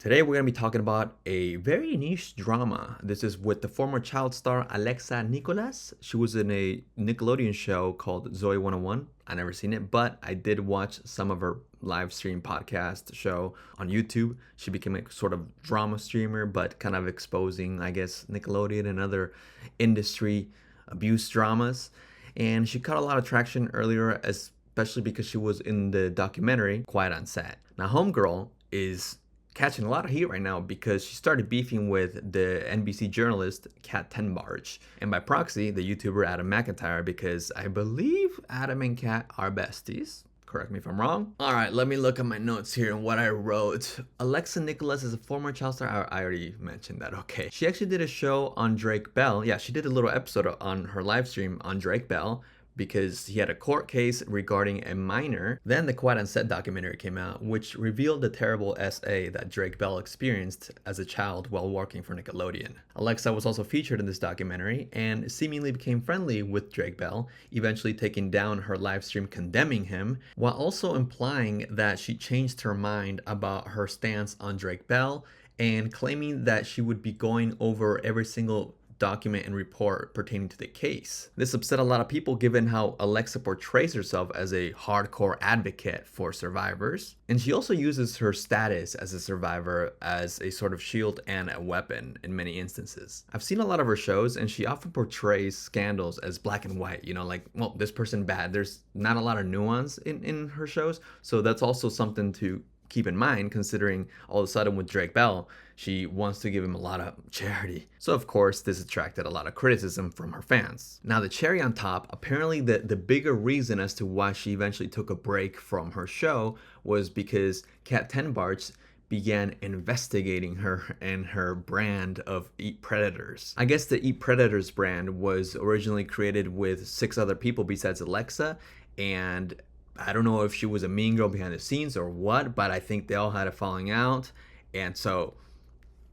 Today we're going to be talking about a very niche drama. This is with the former child star Alexa Nikolas. She was in a Nickelodeon show called Zoe 101. I never seen it, but I did watch some of her live stream podcast show on YouTube. She became a sort of drama streamer, but kind of exposing, I guess, Nickelodeon and other industry abuse dramas. And she caught a lot of traction earlier, especially because she was in the documentary Quiet on Set. Now, Homegirl is catching a lot of heat right now because she started beefing with the NBC journalist Kat Tenbarge, and by proxy the YouTuber Adam McIntyre, because I believe Adam and Kat are besties. Correct me if I'm wrong. All right, let me look at my notes here and what I wrote. Alexa Nikolas is a former child star. I already mentioned that. Okay. She actually did a show on Drake Bell. Yeah, she did a little episode on her live stream on Drake Bell, because he had a court case regarding a minor. Then the Quiet on Set documentary came out, which revealed the terrible SA that Drake Bell experienced as a child while working for Nickelodeon. Alexa was also featured in this documentary and seemingly became friendly with Drake Bell, eventually taking down her live stream condemning him, while also implying that she changed her mind about her stance on Drake Bell and claiming that she would be going over every single document and report pertaining to the case. This upset a lot of people given how Alexa portrays herself as a hardcore advocate for survivors. And she also uses her status as a survivor as a sort of shield and a weapon in many instances. I've seen a lot of her shows and she often portrays scandals as black and white, like, well, this person bad. There's not a lot of nuance in her shows. So that's also something to keep in mind, considering all of a sudden with Drake Bell, she wants to give him a lot of charity. So of course, this attracted a lot of criticism from her fans. Now the cherry on top, apparently the bigger reason as to why she eventually took a break from her show was because Kat Tenbarge began investigating her and her brand of Eat Predators. I guess the Eat Predators brand was originally created with 6 other people besides Alexa, and I don't know if she was a mean girl behind the scenes or what, but I think they all had a falling out. And so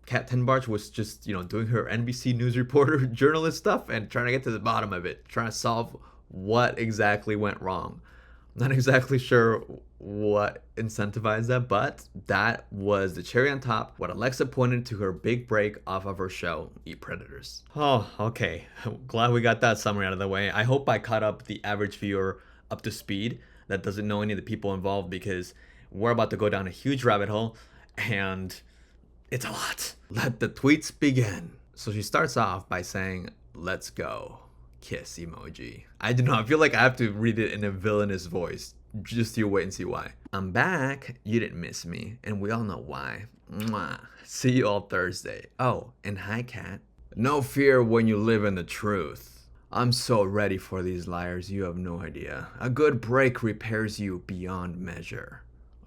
Kat Tenbarge was just, doing her NBC News reporter journalist stuff and trying to get to the bottom of it, trying to solve what exactly went wrong. I'm not exactly sure what incentivized that, but that was the cherry on top, what Alexa pointed to her big break off of her show, Eat Predators. Oh, okay. I'm glad we got that summary out of the way. I hope I caught up the average viewer up to speed that doesn't know any of the people involved, because we're about to go down a huge rabbit hole and it's a lot. Let the tweets begin. So she starts off by saying, "Let's go." Kiss emoji. I do not feel like I have to read it in a villainous voice. Just you wait and see why. "I'm back. You didn't miss me. And we all know why. Mwah. See you all Thursday. Oh, and hi, Kat. No fear when you live in the truth. I'm so ready for these liars, you have no idea. A good break repairs you beyond measure."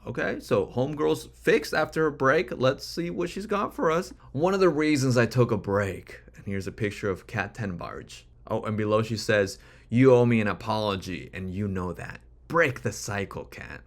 Okay, so Homegirl's fixed after her break. Let's see what she's got for us. "One of the reasons I took a break." And here's a picture of Kat Tenbarge. Oh, and below she says, "You owe me an apology, and you know that. Break the cycle, Kat."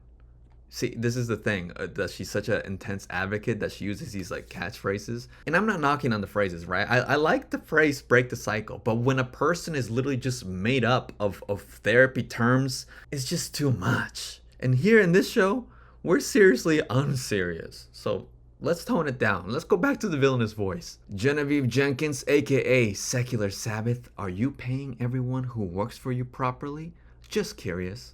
See, this is the thing, that she's such an intense advocate that she uses these like catchphrases. And I'm not knocking on the phrases, right? I like the phrase break the cycle, but when a person is literally just made up of therapy terms, it's just too much. And here in this show, we're seriously unserious. So let's tone it down. Let's go back to the villainous voice. "Genevieve Jenkins, aka Secular Sabbath, are you paying everyone who works for you properly? Just curious."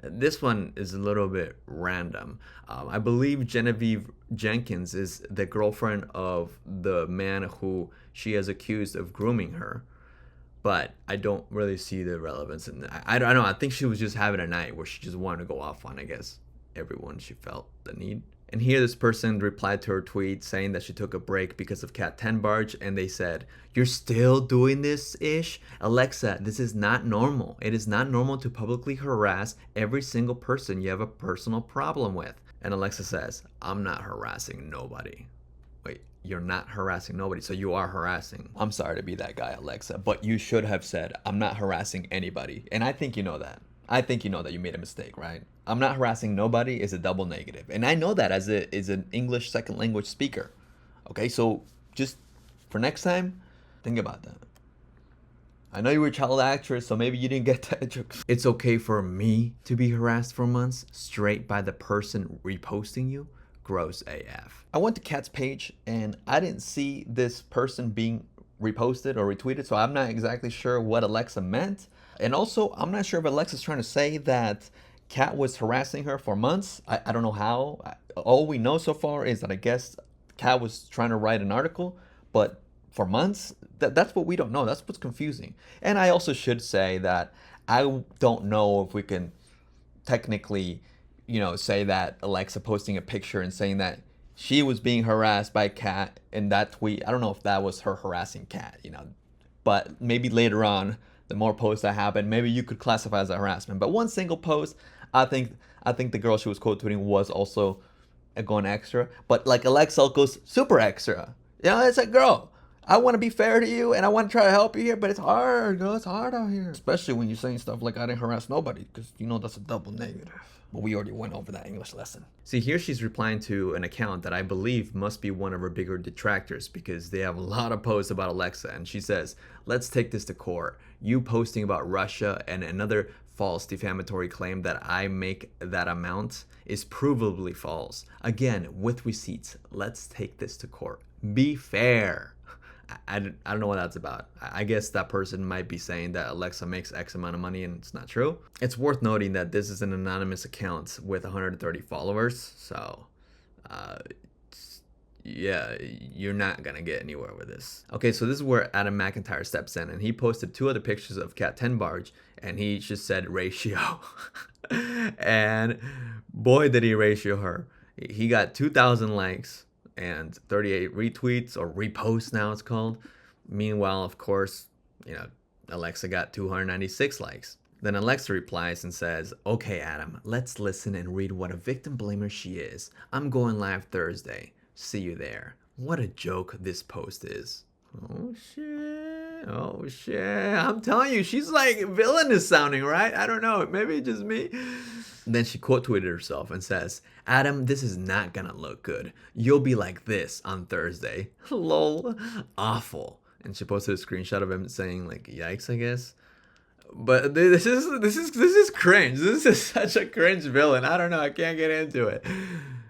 This one is a little bit random. I believe Genevieve Jenkins is the girlfriend of the man who she has accused of grooming her. But I don't really see the relevance in that. I don't know. I think she was just having a night where she just wanted to go off on, I guess, everyone she felt the need. And here this person replied to her tweet saying that she took a break because of Kat Tenbarge, and they said, "You're still doing this-ish? Alexa, this is not normal. It is not normal to publicly harass every single person you have a personal problem with." And Alexa says, "I'm not harassing nobody." Wait, you're not harassing nobody, so you are harassing. I'm sorry to be that guy, Alexa, but you should have said, "I'm not harassing anybody." And I think you know that. I think you know that you made a mistake, right? "I'm not harassing nobody" is a double negative. And I know that as an English second language speaker. Okay, so just for next time, think about that. I know you were a child actress, so maybe you didn't get that joke. "It's okay for me to be harassed for months straight by the person reposting you. gross AF. I went to Kat's page and I didn't see this person being reposted or retweeted, so I'm not exactly sure what Alexa meant. And also, I'm not sure if Alexa's trying to say that Kat was harassing her for months. I don't know how. All we know so far is that I guess Kat was trying to write an article, but for months, that's what we don't know. That's what's confusing. And I also should say that I don't know if we can technically, say that Alexa posting a picture and saying that she was being harassed by Kat in that tweet. I don't know if that was her harassing Kat, but maybe later on, the more posts that happen, maybe you could classify as a harassment. But one single post, I think the girl she was quote tweeting was also going extra. But like Alexa goes super extra. It's like, girl, I want to be fair to you and I want to try to help you here, but it's hard, girl. It's hard out here. Especially when you're saying stuff like I didn't harass nobody, because that's a double negative. But we already went over that English lesson. See, here she's replying to an account that I believe must be one of her bigger detractors, because they have a lot of posts about Alexa. And she says, let's take this to court. You posting about Russia and another false defamatory claim that I make that amount is provably false. Again, with receipts. Let's take this to court. Be fair. I don't know what that's about. I guess that person might be saying that Alexa makes X amount of money and it's not true. It's worth noting that this is an anonymous account with 130 followers. So, yeah, you're not going to get anywhere with this. Okay, so this is where Adam McIntyre steps in, and he posted 2 other pictures of Kat Tenbarge, and he just said ratio. And boy, did he ratio her. He got 2,000 likes and 38 retweets, or reposts now it's called. Meanwhile, of course, Alexa got 296 likes. Then Alexa replies and says, okay, Adam, let's listen and read what a victim blamer she is. I'm going live Thursday. See you there. What a joke this post is. Oh shit. I'm telling you, she's like villainous sounding, right? I don't know. Maybe it's just me. Then she quote tweeted herself and says, Adam, this is not gonna look good. You'll be like this on Thursday. Lol. Awful. And she posted a screenshot of him saying like, yikes, I guess. But this is cringe. This is such a cringe villain. I don't know. I can't get into it.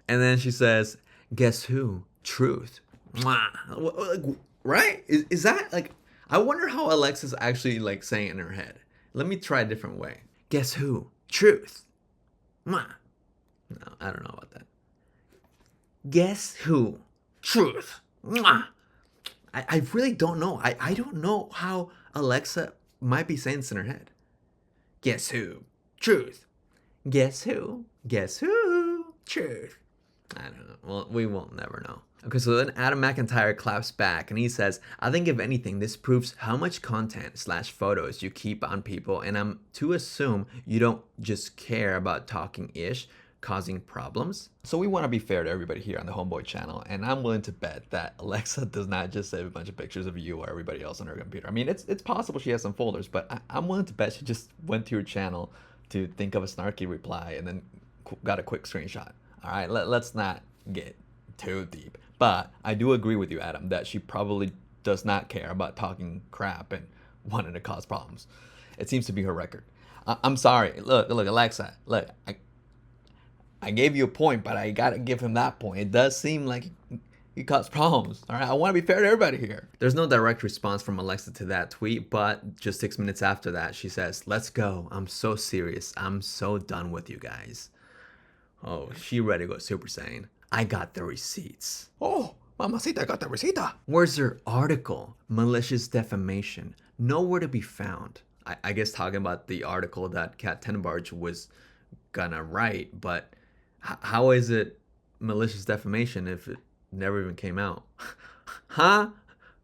And then she says, guess who? Truth. Mwah. Right? Is that like, I wonder how Alexa's actually like saying it in her head. Let me try a different way. Guess who? Truth. Mwah. No, I don't know about that. Guess who? Truth. Mwah. I really don't know. I don't know how Alexa might be saying this in her head. Guess who? Truth. Guess who? Guess who? Truth. I don't know. Well, we won't never know. Okay, so then Adam McIntyre claps back and he says, I think if anything, this proves how much content / photos you keep on people, and I'm to assume you don't just care about talking ish, causing problems. So we want to be fair to everybody here on the Homeboy channel, and I'm willing to bet that Alexa does not just save a bunch of pictures of you or everybody else on her computer. I mean, it's possible she has some folders, but I'm willing to bet she just went to your channel to think of a snarky reply and then got a quick screenshot. All right, let's not get too deep. But I do agree with you, Adam, that she probably does not care about talking crap and wanting to cause problems. It seems to be her record. I'm sorry. Look, Alexa. Look, I gave you a point, but I gotta give him that point. It does seem like he caused problems. All right, I want to be fair to everybody here. There's no direct response from Alexa to that tweet, but just 6 minutes after that, she says, "Let's go. I'm so serious. I'm so done with you guys." Oh, she ready to go Super Saiyan. I got the receipts. Oh, Mamacita got the recita. Where's her article? Malicious defamation. Nowhere to be found. I guess talking about the article that Kat Tenbarge was gonna write, but how is it malicious defamation if it never even came out? Huh?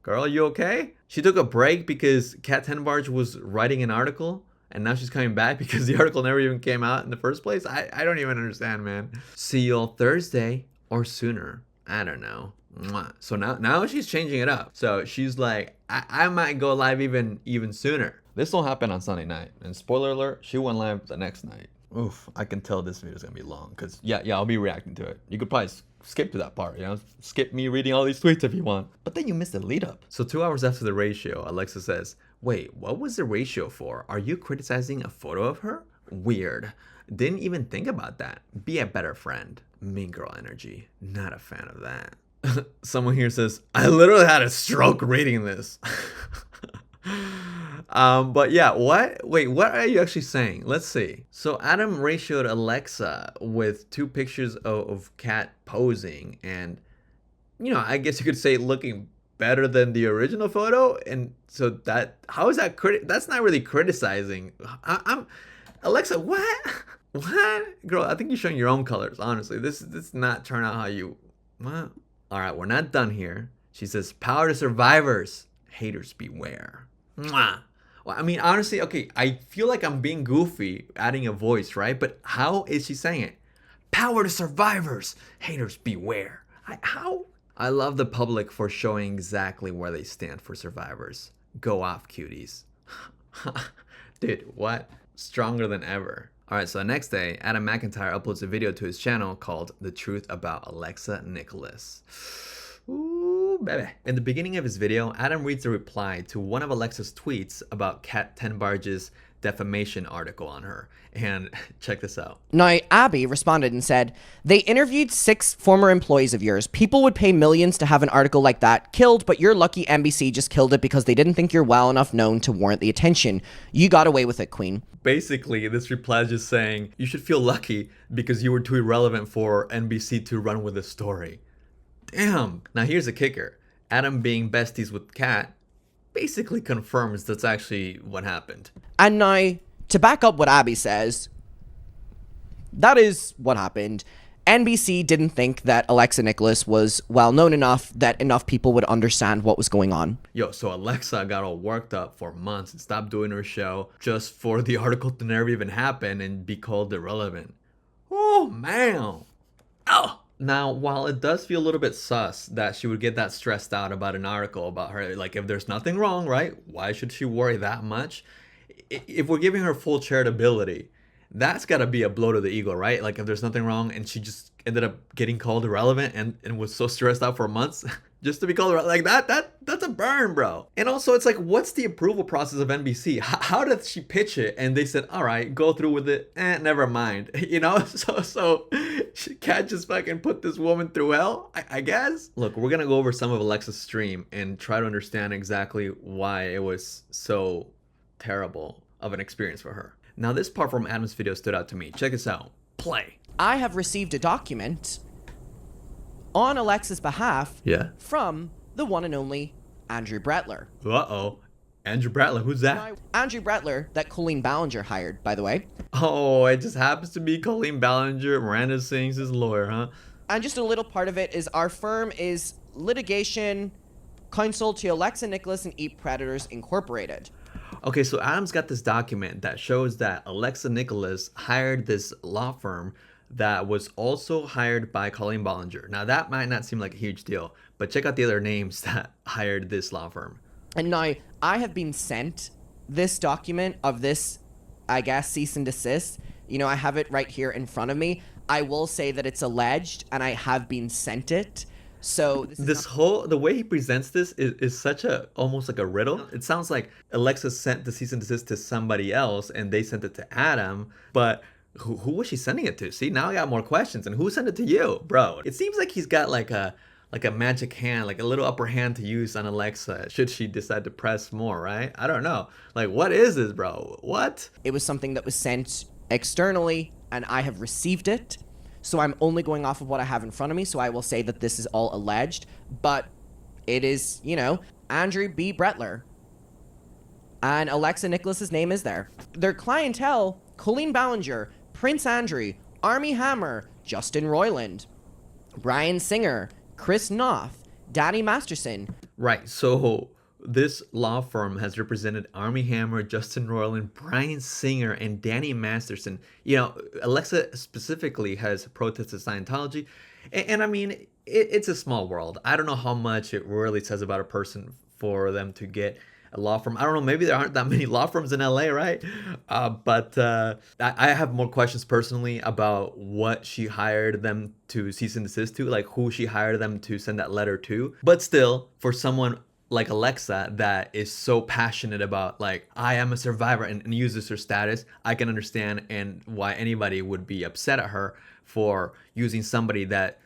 Girl, you okay? She took a break because Kat Tenbarge was writing an article, and now she's coming back because the article never even came out in the first place? I don't even understand, man. See you all Thursday or sooner. I don't know. Mwah. So now she's changing it up. So she's like, I might go live even sooner. This will happen on Sunday night. And spoiler alert, she went live the next night. Oof, I can tell this video is gonna be long because yeah, I'll be reacting to it. You could probably skip to that part, skip me reading all these tweets if you want. But then you missed the lead up. So 2 hours after the ratio, Alexa says, wait, what was the ratio for? Are you criticizing a photo of her? Weird. Didn't even think about that. Be a better friend. Mean girl energy. Not a fan of that. Someone here says, I literally had a stroke reading this. But yeah, what? Wait, what are you actually saying? Let's see. So Adam ratioed Alexa with 2 pictures of Kat posing, and I guess you could say looking better than the original photo. And so how is that that's not really criticizing. I'm Alexa, what? What? Girl, I think you're showing your own colors, honestly. This not turn out how you what? All right, we're not done here. She says, power to survivors. Haters beware. Mwah. Well, I mean, honestly, okay, I feel like I'm being goofy adding a voice, right? But how is she saying it? Power to survivors. Haters beware. How? I love the public for showing exactly where they stand for survivors. Go off, cuties. Dude, what? Stronger than ever. Alright, so the next day, Adam McIntyre uploads a video to his channel called The Truth About Alexa Nikolas. Ooh, baby. In the beginning of his video, Adam reads a reply to one of Alexa's tweets about Kat Tenbarge's defamation article on her. And check this out. Now, Abby responded and said, they interviewed 6 former employees of yours. People would pay millions to have an article like that killed, but you're lucky NBC just killed it because they didn't think you're well enough known to warrant the attention. You got away with it, Queen. Basically, this reply is just saying, you should feel lucky because you were too irrelevant for NBC to run with the story. Damn. Now here's the kicker. Adam being besties with Kat basically confirms that's actually what happened. And now, to back up what Abby says, that is what happened. NBC didn't think that Alexa Nikolas was well known enough that enough people would understand what was going on. Yo, so Alexa got all worked up for months and stopped doing her show just for the article to never even happen and be called irrelevant. Oh, man. Oh. Now, while it does feel a little bit sus that she would get that stressed out about an article about her, like if there's nothing wrong, right? Why should she worry that much? If we're giving her full charitability, that's got to be a blow to the ego, right? Like if there's nothing wrong and she just ended up getting called irrelevant and was so stressed out for months just to be called irrelevant, like that's a burn, bro. And also it's like, what's the approval process of NBC? How did she pitch it? And they said, all right, go through with it. Never mind. So she can't just fucking put this woman through hell, I guess. Look, we're going to go over some of Alexa's stream and try to understand exactly why it was so terrible of an experience for her. Now, this part from Adam's video stood out to me. Check this out. Play. I have received a document on Alexa's behalf from the one and only Andrew Brettler. Uh-oh. Andrew Brettler, who's that? Andrew Brettler, that Colleen Ballinger hired, by the way. Oh, it just happens to be Colleen Ballinger, Miranda Sings' lawyer, huh? And just a little part of it is our firm is litigation counsel to Alexa Nikolas and Eat Predators Incorporated. Okay, so Adam's got this document that shows that Alexa Nikolas hired this law firm that was also hired by Colleen Ballinger. Now, that might not seem like a huge deal, but check out the other names that hired this law firm. And now, I have been sent this document of this, I guess, cease and desist. I have it right here in front of me. I will say that it's alleged, and I have been sent it. So the way he presents this is such almost like a riddle. It sounds like Alexa sent the cease and desist to somebody else and they sent it to Adam, but who was she sending it to? See, now I got more questions. And who sent it to you, bro? It seems like he's got like a magic hand, like a little upper hand to use on Alexa should she decide to press more, right? I don't know. Like, what is this, bro? What? It was something that was sent externally and I have received it. So I'm only going off of what I have in front of me, so I will say that this is all alleged, but it is, Andrew B. Brettler. And Alexa Nikolas' name is there. Their clientele, Colleen Ballinger, Prince Andrew, Armie Hammer, Justin Roiland, Brian Singer, Chris Noth, Danny Masterson. Right, so this law firm has represented Armie Hammer, Justin Roiland, Brian Singer, and Danny Masterson. Alexa specifically has protested Scientology. And I mean, it's a small world. I don't know how much it really says about a person for them to get a law firm. I don't know, maybe there aren't that many law firms in LA, right? But I have more questions personally about what she hired them to cease and desist to, like who she hired them to send that letter to. But still, for someone like Alexa that is so passionate about like I am a survivor and uses her status, I can understand and why anybody would be upset at her for using somebody that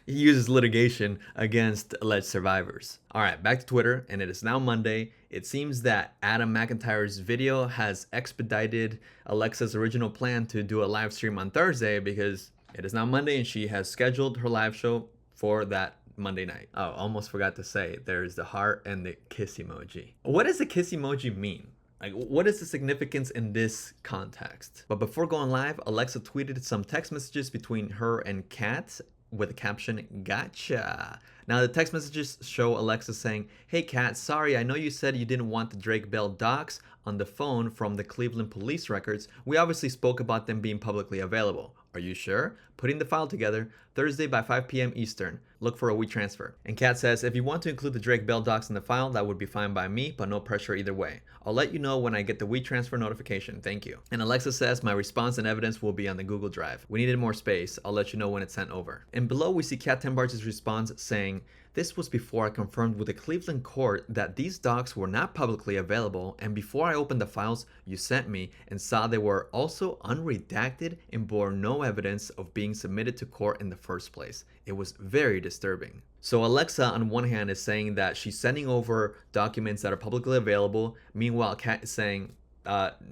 he uses litigation against alleged survivors. All right, back to Twitter, and it is now Monday. It seems that Adam McIntyre's video has expedited Alexa's original plan to do a live stream on Thursday because it is now Monday and she has scheduled her live show for that Monday night. Oh, almost forgot to say, there's the heart and the kiss emoji. What does the kiss emoji mean? Like, what is the significance in this context? But before going live, Alexa tweeted some text messages between her and Kat with the caption, "Gotcha." Now the text messages show Alexa saying, "Hey Kat, sorry, I know you said you didn't want the Drake Bell docs on the phone from the Cleveland police records. We obviously spoke about them being publicly available. Are you sure? Putting the file together, Thursday by 5 p.m. Eastern. Look for a WeTransfer." And Kat says, "If you want to include the Drake Bell docs in the file, that would be fine by me, but no pressure either way. I'll let you know when I get the WeTransfer notification. Thank you." And Alexa says, "My response and evidence will be on the Google Drive. We needed more space. I'll let you know when it's sent over." And below we see Kat Tenbarge's response saying, "This was before I confirmed with the Cleveland court that these docs were not publicly available, and before I opened the files you sent me and saw they were also unredacted and bore no evidence of being submitted to court in the first place. It was very disturbing." So Alexa on one hand is saying that she's sending over documents that are publicly available. Meanwhile, Kat is saying,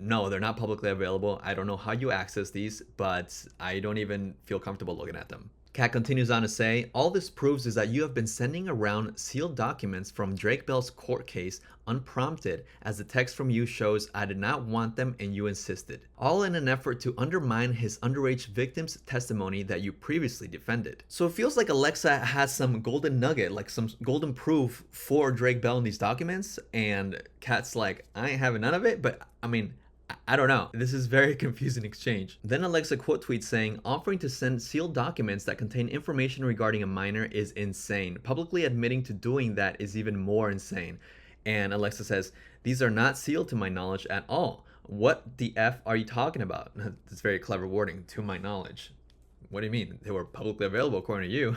no, they're not publicly available. I don't know how you access these, but I don't even feel comfortable looking at them. Kat continues on to say, "All this proves is that you have been sending around sealed documents from Drake Bell's court case unprompted, as the text from you shows I did not want them and you insisted. All in an effort to undermine his underage victim's testimony that you previously defended." So it feels like Alexa has some golden nugget, like some golden proof for Drake Bell in these documents, and Kat's like, "I ain't having none of it," but I mean, I don't know. This is very confusing exchange. Then Alexa quote tweets saying, "Offering to send sealed documents that contain information regarding a minor is insane. Publicly admitting to doing that is even more insane." And Alexa says, "These are not sealed to my knowledge at all. What the F are you talking about?" That's very clever wording, "to my knowledge." What do you mean? They were publicly available according to you.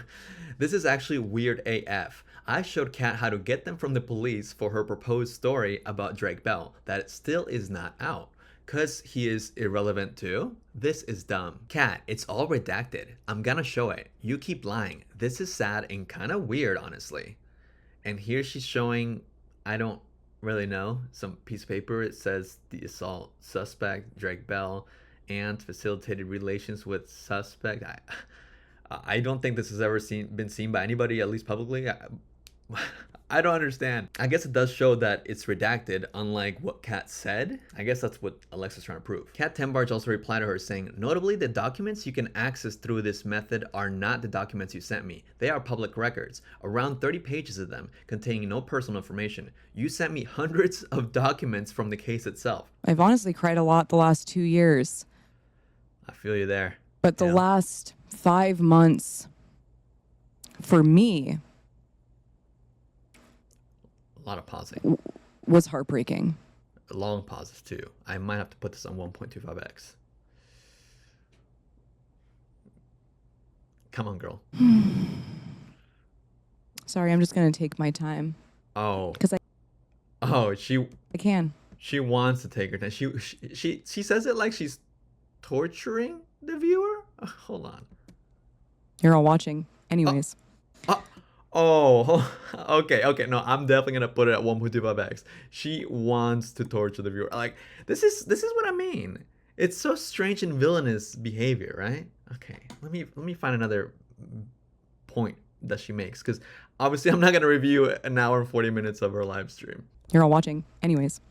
This is actually weird AF. I showed Kat how to get them from the police for her proposed story about Drake Bell that still is not out. 'Cause he is irrelevant too? This is dumb. Kat, it's all redacted. I'm gonna show it. You keep lying. This is sad and kinda weird, honestly. And here she's showing, I don't really know, some piece of paper. It says the assault suspect, Drake Bell, and facilitated relations with suspect. I don't think this has ever been seen by anybody, at least publicly. I don't understand. I guess it does show that it's redacted, unlike what Kat said. I guess that's what Alexa's trying to prove. Kat Tenbarge also replied to her saying, "Notably, the documents you can access through this method are not the documents you sent me. They are public records, around 30 pages of them, containing no personal information. You sent me hundreds of documents from the case itself." I've honestly cried a lot the last 2 years. I feel you there. But the last 5 months, for me, a lot of pausing. Was heartbreaking. Long pauses too. I might have to put this on 1.25x. Come on, girl. Sorry, I'm just going to take my time. Oh. Because I can. She wants to take her time. She says it like she's torturing the viewer. Hold on. You're all watching. Anyways. Oh, okay. No, I'm definitely gonna put it at 1.25x. She wants to torture the viewer. Like, this is what I mean. It's so strange and villainous behavior, right? Okay, let me find another point that she makes, because obviously I'm not gonna review an hour and 40 minutes of her live stream. You're all watching. Anyways.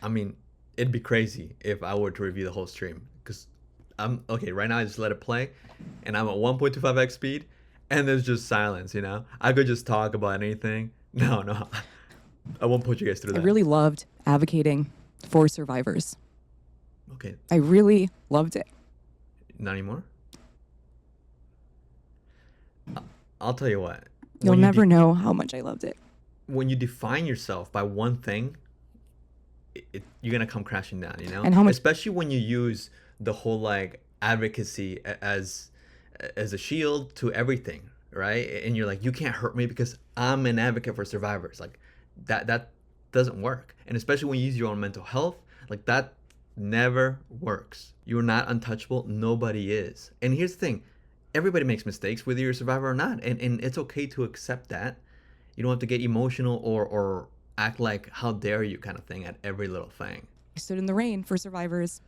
I mean, it'd be crazy if I were to review the whole stream, because okay. Right now I just let it play, and I'm at 1.25x speed. And there's just silence, you know? I could just talk about anything. No. I won't put you guys through that. I really loved advocating for survivors. Okay. I really loved it. Not anymore? I'll tell you what. You'll never know how much I loved it. When you define yourself by one thing, you're going to come crashing down, you know? And how much... Especially when you use the whole, like, advocacy as a shield to everything, right? And you're like, you can't hurt me because I'm an advocate for survivors. Like, that doesn't work. And especially when you use your own mental health, like, that never works. You're not untouchable. Nobody is. And here's the thing. everybody makes mistakes, whether you're a survivor or not, and it's okay to accept that. You don't have to get emotional or act like how dare you kind of thing at every little thing. I stood in the rain for survivors.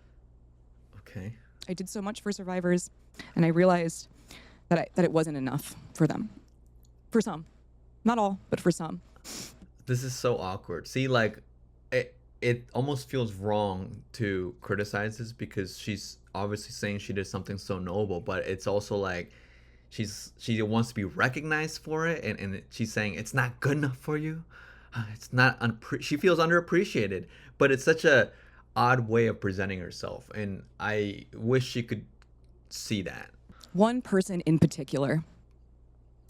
Okay. I did so much for survivors, and I realized that it wasn't enough for them. For some. Not all, but for some. This is so awkward. See, like, it almost feels wrong to criticize this because she's obviously saying she did something so noble, but it's also like she wants to be recognized for it, and she's saying it's not good enough for you. It's not she feels underappreciated, but it's such a odd way of presenting herself, and I wish she could see that. One person in particular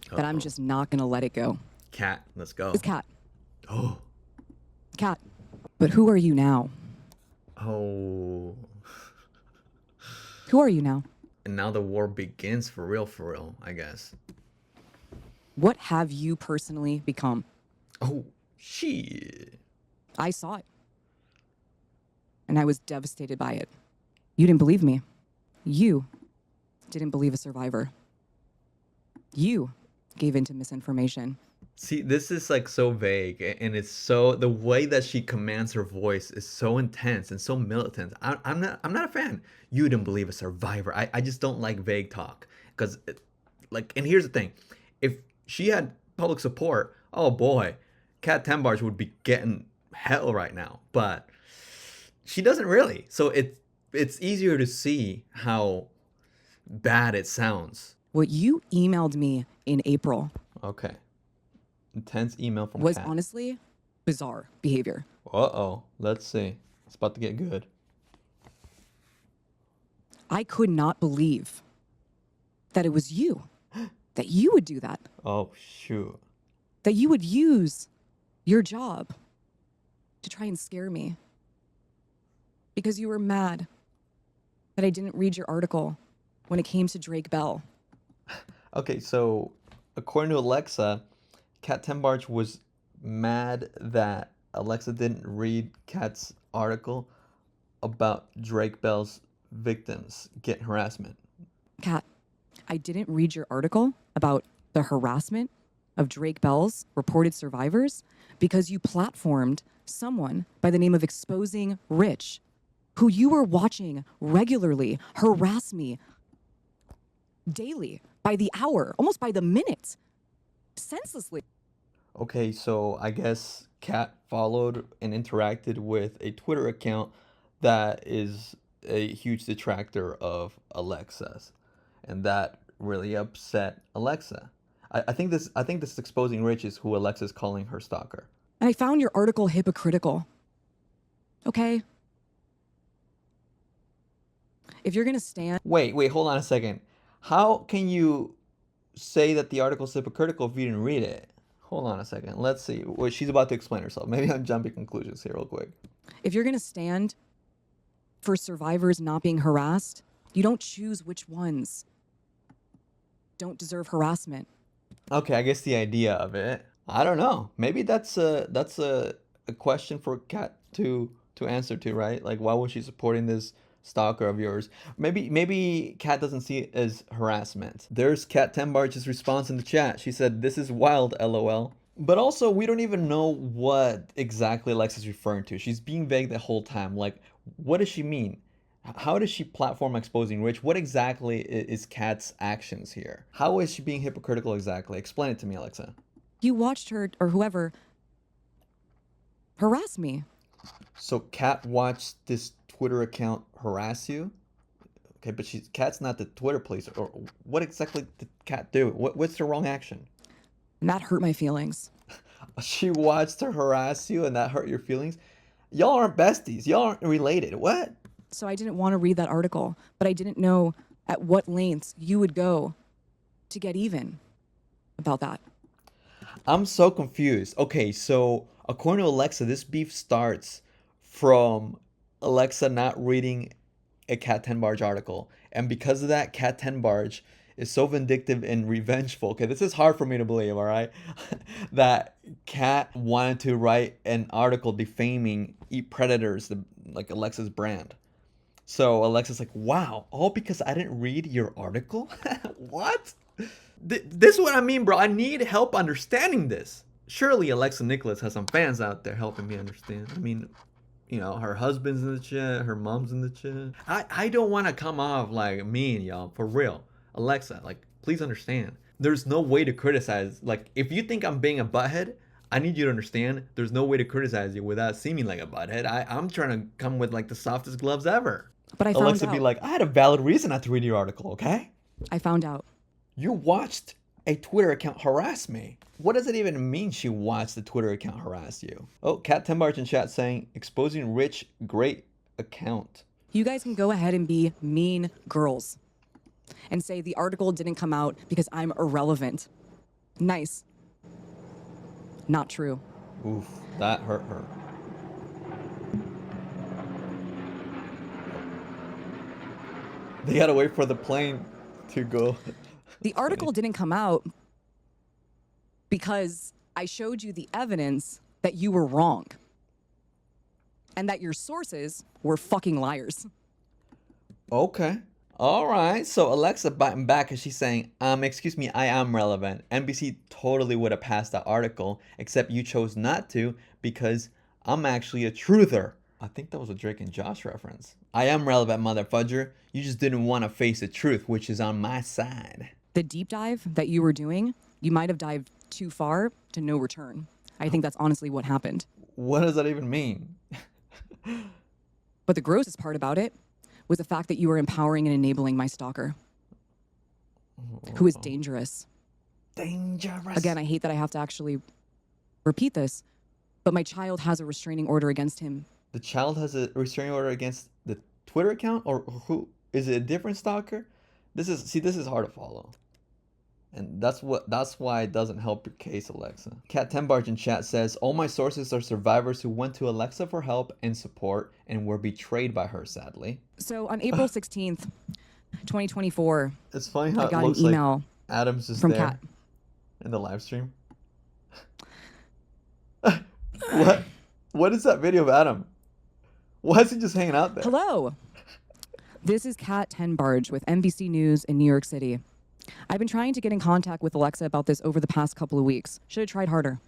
that I'm Uh-oh. just not gonna let it go. Cat, let's go. Is Kat. Oh. Kat. But who are you now? Oh. Who are you now? And now the war begins for real, I guess. What have you personally become? Oh, shit. I saw it. And I was devastated by it. You didn't believe me. You didn't believe a survivor. You gave in to misinformation. See, this is like so vague, and it's so, the way that she commands her voice is so intense and so militant. I'm not a fan. You didn't believe a survivor. I just don't like vague talk because, like, and here's the thing: if she had public support, oh boy, Kat Tenbarge would be getting hell right now. But she doesn't really, so it's easier to see how bad it sounds. What you emailed me in April Okay. Intense email from was Kat. honestly bizarre behavior. Uh-oh. Let's see. It's about to get good. I could not believe that it was you, that you would do that, Oh, shoot. that you would use your job to try and scare me because you were mad that I didn't read your article when it came to Drake Bell. Okay, so according to Alexa, Kat Tenbarge was mad that Alexa didn't read Kat's article about Drake Bell's victims getting harassment. Kat, I didn't read your article about the harassment of Drake Bell's reported survivors because you platformed someone by the name of Exposing Rich, who you were watching regularly harass me daily, by the hour, almost by the minute, senselessly. Okay, so I guess Kat followed and interacted with a Twitter account that is a huge detractor of Alexa's, and that really upset Alexa. I think this Exposing Rich is who Alexa's calling her stalker. And I found your article hypocritical. Okay? If you're gonna stand... Wait, hold on a second. How can you say that the article's hypocritical if you didn't read it? Hold on a second. Let's see. Well, she's about to explain herself. Maybe I'm jumping conclusions here real quick. If you're gonna stand for survivors not being harassed, you don't choose which ones don't deserve harassment. Okay, I guess the idea of it. I don't know. Maybe that's a question for Kat to answer to, right? Like, why was she supporting this stalker of yours? Maybe Kat doesn't see it as harassment. There's Kat Tenbarge's response in the chat. She said, "This is wild, LOL." But also, we don't even know what exactly Alexa's referring to. She's being vague the whole time. Like, what does she mean? How does she platform Exposing Rich? What exactly is Kat's actions here? How is she being hypocritical exactly? Explain it to me, Alexa. You watched her, or whoever, harass me. So Kat watched this Twitter account harass you? Okay, but Kat's not the Twitter police. Or what exactly did Kat do? What's the wrong action? And that hurt my feelings. She watched her harass you and that hurt your feelings? Y'all aren't besties. Y'all aren't related. What? So I didn't want to read that article, but I didn't know at what lengths you would go to get even about that. I'm so confused. Okay, so according to Alexa, this beef starts from Alexa not reading a Kat Tenbarge article. And because of that, Kat Tenbarge is so vindictive and revengeful. Okay, this is hard for me to believe, all right? That Kat wanted to write an article defaming Eat Predators, like Alexa's brand. So Alexa's like, wow, all because I didn't read your article? What? This is what I mean, bro. I need help understanding this. Surely Alexa Nikolas has some fans out there helping me understand. I mean, her husband's in the chat, her mom's in the chat. I don't want to come off like mean, y'all, for real. Alexa, like, please understand. There's no way to criticize. Like, if you think I'm being a butthead, I need you to understand there's no way to criticize you without seeming like a butthead. I'm trying to come with like the softest gloves ever. But I found Alexa out. be like, I had a valid reason not to read your article, okay? I found out. You watched a Twitter account harass me. What does it even mean she watched the Twitter account harass you? Oh, Cat Tenbarge in chat saying, exposing rich, great account. You guys can go ahead and be mean girls and say the article didn't come out because I'm irrelevant. Nice. Not true. Oof, that hurt her. They gotta wait for the plane to go. The article didn't come out because I showed you the evidence that you were wrong and that your sources were fucking liars. Okay. All right. So Alexa biting back and she's saying, excuse me, I am relevant. NBC totally would have passed that article, except you chose not to because I'm actually a truther. I think that was a Drake and Josh reference. I am relevant, motherfudger. You just didn't want to face the truth, which is on my side. The deep dive that you were doing, you might have dived too far to no return. I think that's honestly what happened. What does that even mean? But the grossest part about it was the fact that you were empowering and enabling my stalker, who is dangerous. Dangerous. Again, I hate that I have to actually repeat this, but my child has a restraining order against him. The child has a restraining order against the Twitter account, or who? Is it a different stalker? This is hard to follow. And that's why it doesn't help your case, Alexa. Cat Tenbarge in chat says, all my sources are survivors who went to Alexa for help and support and were betrayed by her, sadly. So on April 16th, 2024, It's funny how I got it looks an email like Adam's just from there Kat. in the live stream. What is that video of Adam? Why is he just hanging out there? Hello. This is Kat Tenbarge with NBC News in New York City. I've been trying to get in contact with Alexa about this over the past couple of weeks. Should have tried harder.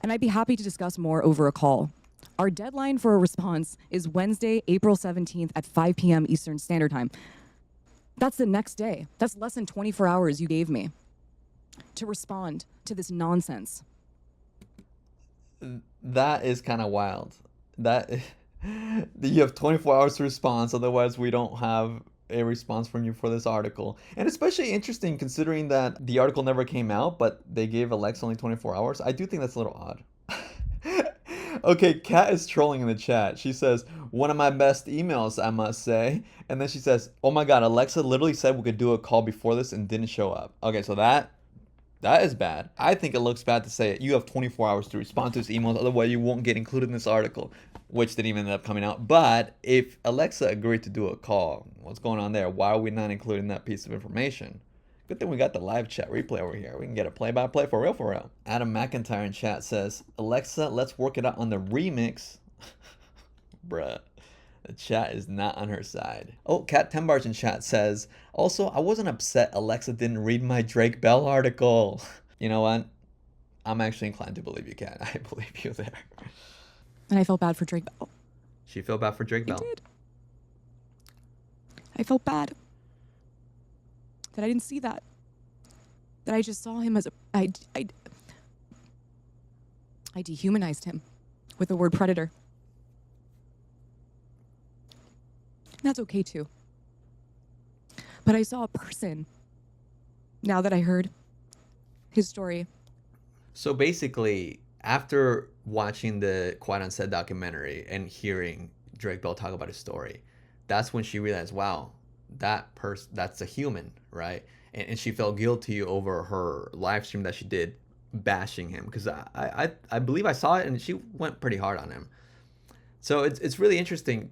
And I'd be happy to discuss more over a call. Our deadline for a response is Wednesday, April 17th at 5 p.m. Eastern Standard Time. That's the next day. That's less than 24 hours you gave me to respond to this nonsense. That is kind of wild. That you have 24 hours to respond, otherwise we don't have a response from you for this article. And especially interesting considering that the article never came out, but they gave Alexa only 24 hours. I do think that's a little odd. Okay, Kat is trolling in the chat. She says, one of my best emails, I must say. And then she says, oh my god, Alexa literally said we could do a call before this and didn't show up. Okay, so that is bad. I think it looks bad to say you have 24 hours to respond to this email, otherwise you won't get included in this article, which didn't even end up coming out. But if Alexa agreed to do a call, what's going on there? Why are we not including that piece of information? Good thing we got the live chat replay over here. We can get a play-by-play for real, for real. Adam McIntyre in chat says, Alexa, let's work it out on the remix. Bruh. The chat is not on her side. Oh, Cat Tenbarge in chat says, also, I wasn't upset Alexa didn't read my Drake Bell article. You know what? I'm actually inclined to believe you, Cat. I believe you there. And I felt bad for Drake Bell. She felt bad for Drake Bell. I did. I felt bad that I didn't see that. That I just saw him as I dehumanized him with the word predator. And that's okay too. But I saw a person now that I heard his story. So basically, after watching the Quiet on Set documentary and hearing Drake Bell talk about his story, that's when she realized, wow, that's a human, right? And she felt guilty over her live stream that she did bashing him, because I believe I saw it and she went pretty hard on him. So it's really interesting.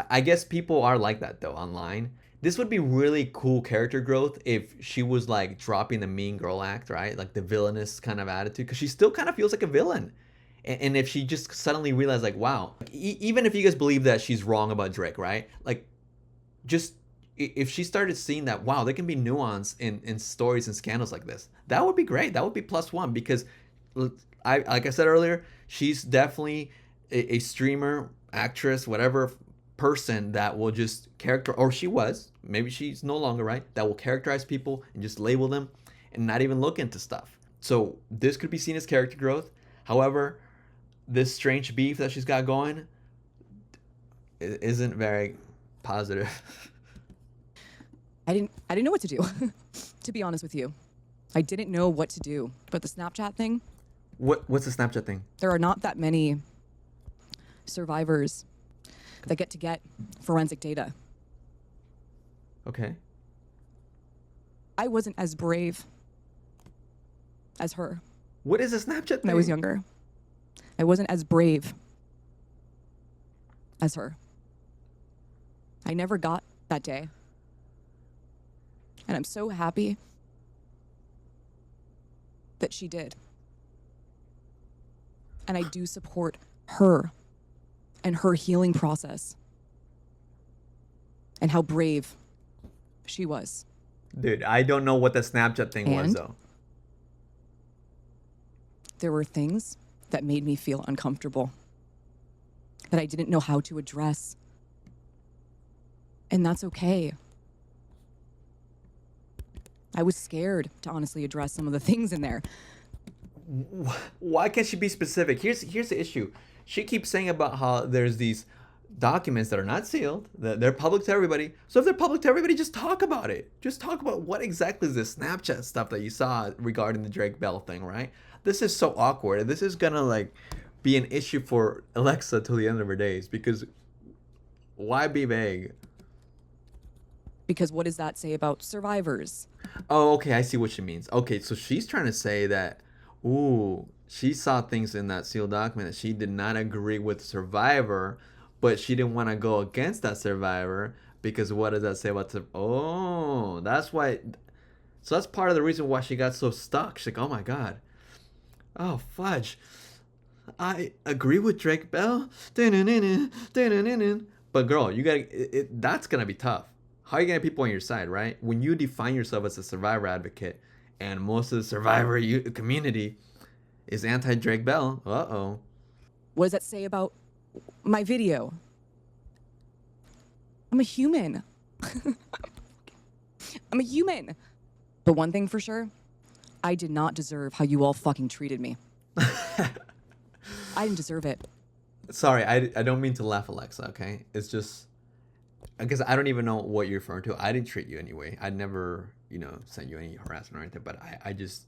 I guess people are like that though online. This would be really cool character growth if she was like dropping the mean girl act, right? Like the villainous kind of attitude, because she still kind of feels like a villain. And if she just suddenly realized, like, wow, even if you guys believe that she's wrong about Drake, right? Like, just if she started seeing that, wow, there can be nuance in stories and scandals like this, that would be great. That would be +1 because, like I said earlier, she's definitely a streamer, actress, whatever person that will just or she was, maybe she's no longer, right? That will characterize people and just label them and not even look into stuff. So this could be seen as character growth. However, this strange beef that she's got going isn't very positive. I didn't know what to do. To be honest with you, I didn't know what to do. But the Snapchat thing. What's the Snapchat thing? There are not that many survivors that get forensic data. Okay. I wasn't as brave as her. What is a Snapchat thing? When I was younger. I wasn't as brave as her. I never got that day. And I'm so happy that she did. And I do support her and her healing process and how brave she was. Dude, I don't know what the Snapchat thing was, And though. there were things that made me feel uncomfortable that I didn't know how to address. And that's okay. I was scared to honestly address some of the things in there. Why can't she be specific? Here's the issue. She keeps saying about how there's these documents that are not sealed, that they're public to everybody. So if they're public to everybody, just talk about it. Just talk about what exactly is this Snapchat stuff that you saw regarding the Drake Bell thing, right? This is so awkward. This is gonna like be an issue for Alexa till the end of her days, because why be vague? Because what does that say about survivors? Oh, okay, I see what she means. Okay, so she's trying to say that, ooh, she saw things in that sealed document that she did not agree with Survivor, but she didn't want to go against that Survivor because what does that say about oh, that's why. So that's part of the reason why she got so stuck. She's like, oh my god, oh fudge, I agree with Drake Bell. But girl, you gotta. That's gonna be tough. How are you gonna get people on your side, right? When you define yourself as a Survivor advocate, and most of the Survivor community is anti-Drake Bell. Uh-oh. What does that say about my video? I'm a human. I'm a human. But one thing for sure, I did not deserve how you all fucking treated me. I didn't deserve it. Sorry, I don't mean to laugh, Alexa, okay? It's just, I guess I don't even know what you're referring to. I didn't treat you anyway. I never, sent you any harassment or anything, but I just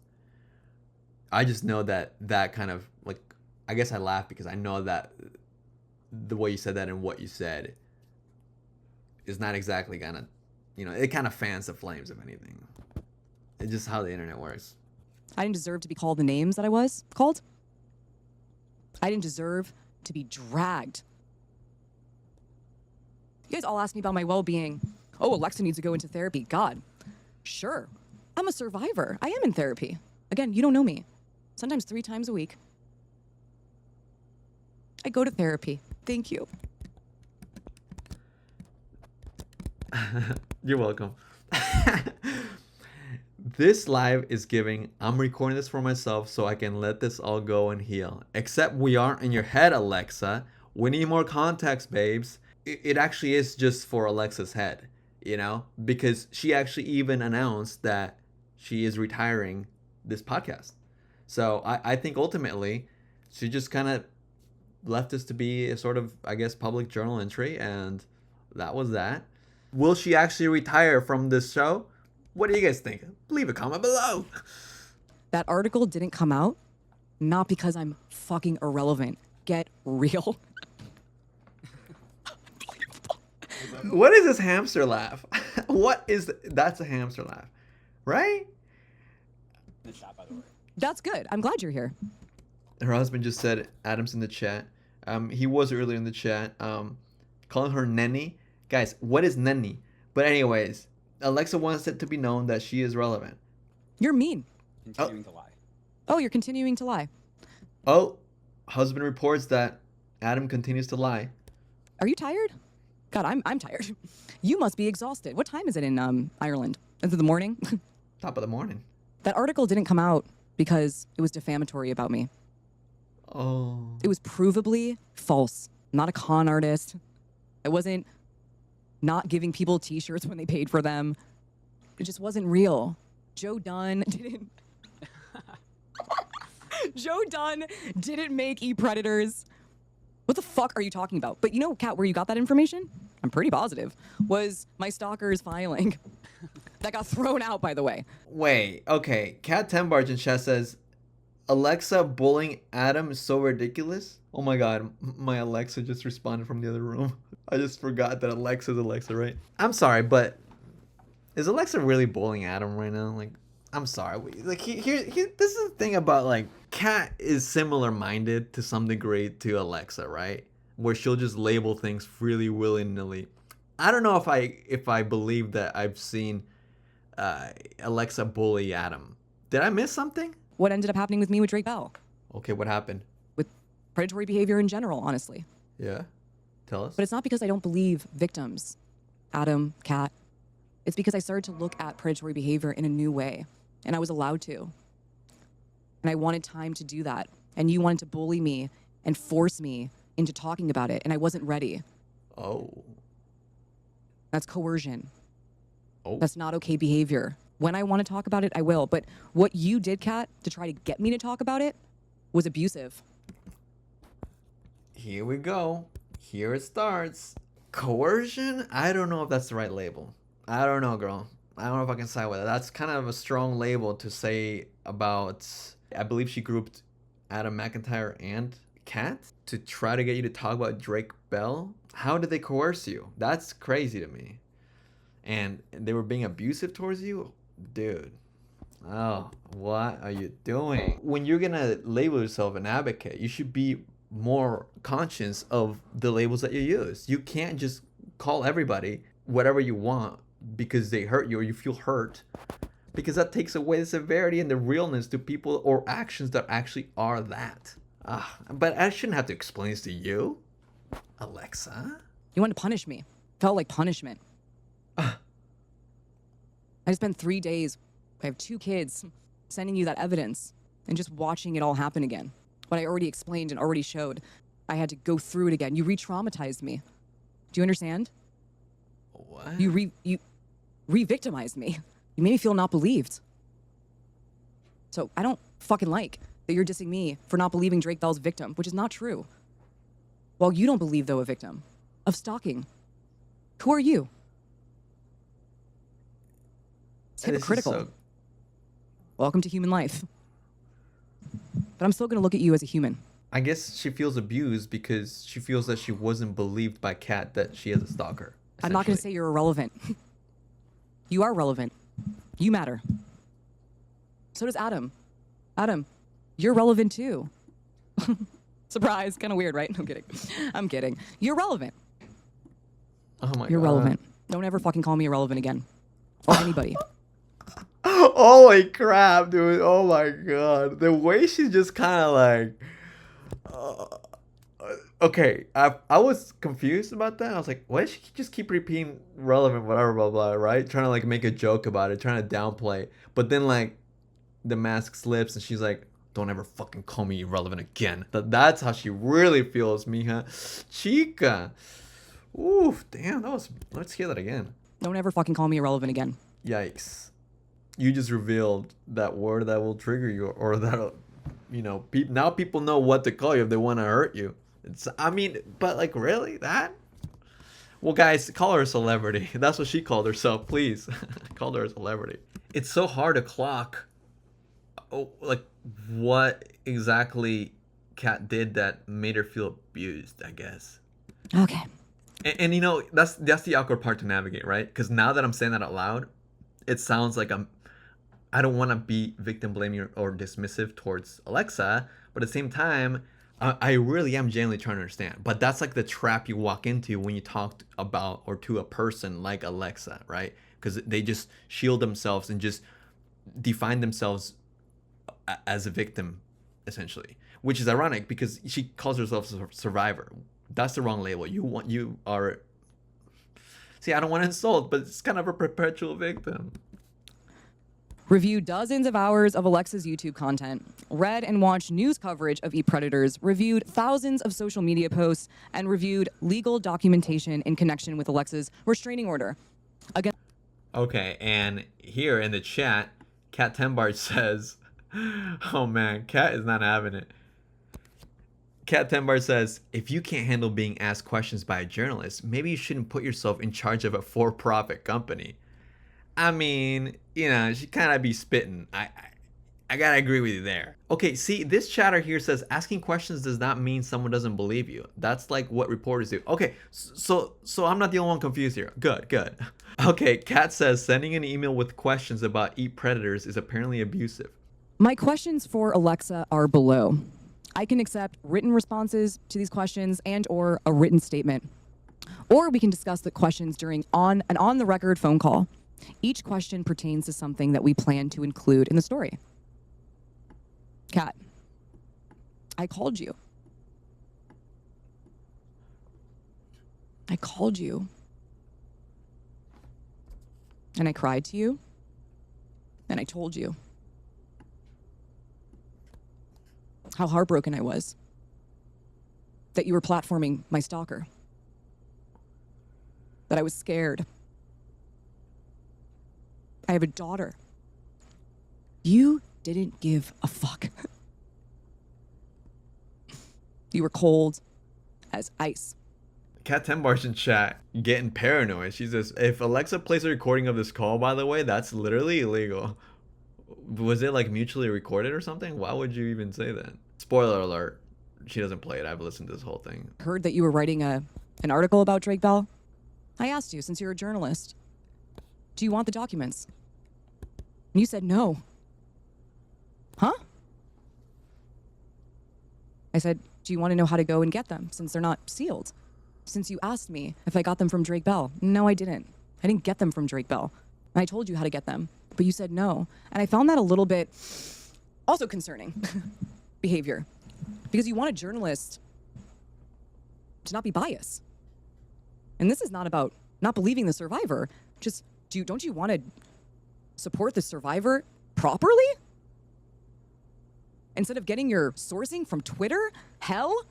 know that kind of, like, I guess I laugh because I know that the way you said that and what you said is not exactly gonna, it kind of fans the flames, if anything. It's just how the internet works. I didn't deserve to be called the names that I was called. I didn't deserve to be dragged. You guys all ask me about my well-being. Oh, Alexa needs to go into therapy. God, sure. I'm a survivor. I am in therapy. Again, you don't know me. Sometimes 3 times a week. I go to therapy. Thank you. You're welcome. This live is giving, I'm recording this for myself so I can let this all go and heal. Except we aren't in your head, Alexa. We need more context, babes. It actually is just for Alexa's head, because she actually even announced that she is retiring this podcast. So I think ultimately she just kind of left this to be a sort of, I guess, public journal entry, and that was that. Will she actually retire from this show? What do you guys think? Leave a comment below. That article didn't come out, not because I'm fucking irrelevant. Get real. What is this hamster laugh? That's a hamster laugh, right? The chat, by the way. That's good. I'm glad you're here. Her husband just said Adam's in the chat. He was earlier in the chat. Calling her Nenny. Guys, what is Nenny? But anyways, Alexa wants it to be known that she is relevant. You're mean. Continuing to lie. Oh, you're continuing to lie. Oh, Husband reports that Adam continues to lie. Are you tired? God, I'm tired. You must be exhausted. What time is it in Ireland? Is it the morning? Top of the morning. That article didn't come out because it was defamatory about me. Oh. It was provably false. I'm not a con artist. I wasn't not giving people t-shirts when they paid for them. It just wasn't real. Joe Dunn didn't... Joe Dunn didn't make e-predators. What the fuck are you talking about? But you know, Kat, where you got that information? I'm pretty positive. Was my stalker's filing. That got thrown out, by the way. Wait, okay. Cat Tenbarge in chat says, Alexa bullying Adam is so ridiculous. Oh my god, my Alexa just responded from the other room. I just forgot that Alexa's Alexa, right? I'm sorry, but is Alexa really bullying Adam right now? Like, I'm sorry. Like, here, this is the thing about, like, Cat is similar-minded to some degree to Alexa, right? Where she'll just label things freely, willy-nilly. I don't know if I believe that I've seen Alexa bully Adam. Did I miss something? What ended up happening with me with Drake Bell? Okay, what happened? With predatory behavior in general, honestly. Yeah? Tell us. But it's not because I don't believe victims, Adam, Kat. It's because I started to look at predatory behavior in a new way, and I was allowed to. And I wanted time to do that. And you wanted to bully me and force me into talking about it, and I wasn't ready. Oh. That's coercion. Oh. That's not okay behavior. When I want to talk about it, I will. But what you did, Kat, to try to get me to talk about it was abusive. Here we go. Here it starts. Coercion? I don't know if that's the right label. I don't know, girl. I don't know if I can side with it. That's kind of a strong label to say about... I believe she grouped Adam McIntyre and Kat to try to get you to talk about Drake Bell. How did they coerce you? That's crazy to me. And they were being abusive towards you? Dude. Oh, what are you doing? When you're gonna label yourself an advocate, you should be more conscious of the labels that you use. You can't just call everybody whatever you want because they hurt you or you feel hurt, because that takes away the severity and the realness to people or actions that actually are that. But I shouldn't have to explain this to you, Alexa. You wanted to punish me. Felt like punishment. I spent 3 days, I have 2 kids, sending you that evidence and just watching it all happen again. What I already explained and already showed. I had to go through it again. You re-traumatized me. Do you understand? What? You re-victimized me. You made me feel not believed. So I don't fucking like that you're dissing me for not believing Drake Bell's victim, which is not true. Well, you don't believe, though, a victim of stalking. Who are you? It's hypocritical. Welcome to human life. But I'm still going to look at you as a human. I guess she feels abused because she feels that she wasn't believed by Kat that she is a stalker. I'm not going to say you're irrelevant. You are relevant. You matter. So does Adam. Adam, you're relevant too. Surprise. Kind of weird, right? I'm kidding. I'm kidding. You're relevant. Oh my god. You're relevant. Don't ever fucking call me irrelevant again. Or anybody. Holy crap, dude. Oh my god. The way she's just kind of like... okay, I was confused about that. I was like, why does she just keep repeating relevant, whatever, blah, blah, right? Trying to, like, make a joke about it, trying to downplay. But then, like, the mask slips and she's like, don't ever fucking call me irrelevant again. That's how she really feels, mija. Chica. Oof, damn, let's hear that again. Don't ever fucking call me irrelevant again. Yikes. You just revealed that word that will trigger you, or that'll, now people know what to call you if they want to hurt you. But like, really? That? Well, guys, call her a celebrity. That's what she called herself. Please, call her a celebrity. It's so hard to clock, like, what exactly Kat did that made her feel abused, I guess. Okay. And that's the awkward part to navigate, right? Because now that I'm saying that out loud, it sounds like I don't want to be victim blaming or dismissive towards Alexa, but at the same time, I really am genuinely trying to understand. But that's like the trap you walk into when you talk about or to a person like Alexa, right? Because they just shield themselves and just define themselves as a victim essentially, which is ironic because she calls herself a survivor. That's the wrong label. You are. See, I don't want to insult, but it's kind of a perpetual victim. Reviewed dozens of hours of Alexa's YouTube content, read and watched news coverage of e-predators, reviewed thousands of social media posts, and reviewed legal documentation in connection with Alexa's restraining order. Again. Okay, and here in the chat, Kat Tenbarge says, oh man, Kat is not having it. Kat Tenbarge says, if you can't handle being asked questions by a journalist, maybe you shouldn't put yourself in charge of a for-profit company. I mean, you know, she kind of be spitting. I gotta agree with you there. Okay, see, this chatter here says asking questions does not mean someone doesn't believe you. That's like what reporters do. Okay, so I'm not the only one confused here. Good. Okay, Kat says sending an email with questions about e-predators is apparently abusive. My questions for Alexa are below. I can accept written responses to these questions and or a written statement. Or we can discuss the questions during an on-the-record phone call. Each question pertains to something that we plan to include in the story. Kat, I called you. I called you. And I cried to you. And I told you how heartbroken I was that you were platforming my stalker. That I was scared. I have a daughter. You didn't give a fuck. You were cold as ice. Kat Tenbarge in chat getting paranoid. She says, if Alexa plays a recording of this call, by the way, that's literally illegal. Was it like mutually recorded or something? Why would you even say that? Spoiler alert. She doesn't play it. I've listened to this whole thing. Heard that you were writing an article about Drake Bell. I asked you, since you're a journalist, do you want the documents? And you said no. Huh? I said, do you want to know how to go and get them since they're not sealed? Since you asked me if I got them from Drake Bell. No, I didn't. I didn't get them from Drake Bell. And I told you how to get them, but you said no. And I found that a little bit also concerning behavior because you want a journalist to not be biased. And this is not about not believing the survivor. Just don't you want to support the survivor properly? Instead of getting your sourcing from Twitter? Hell?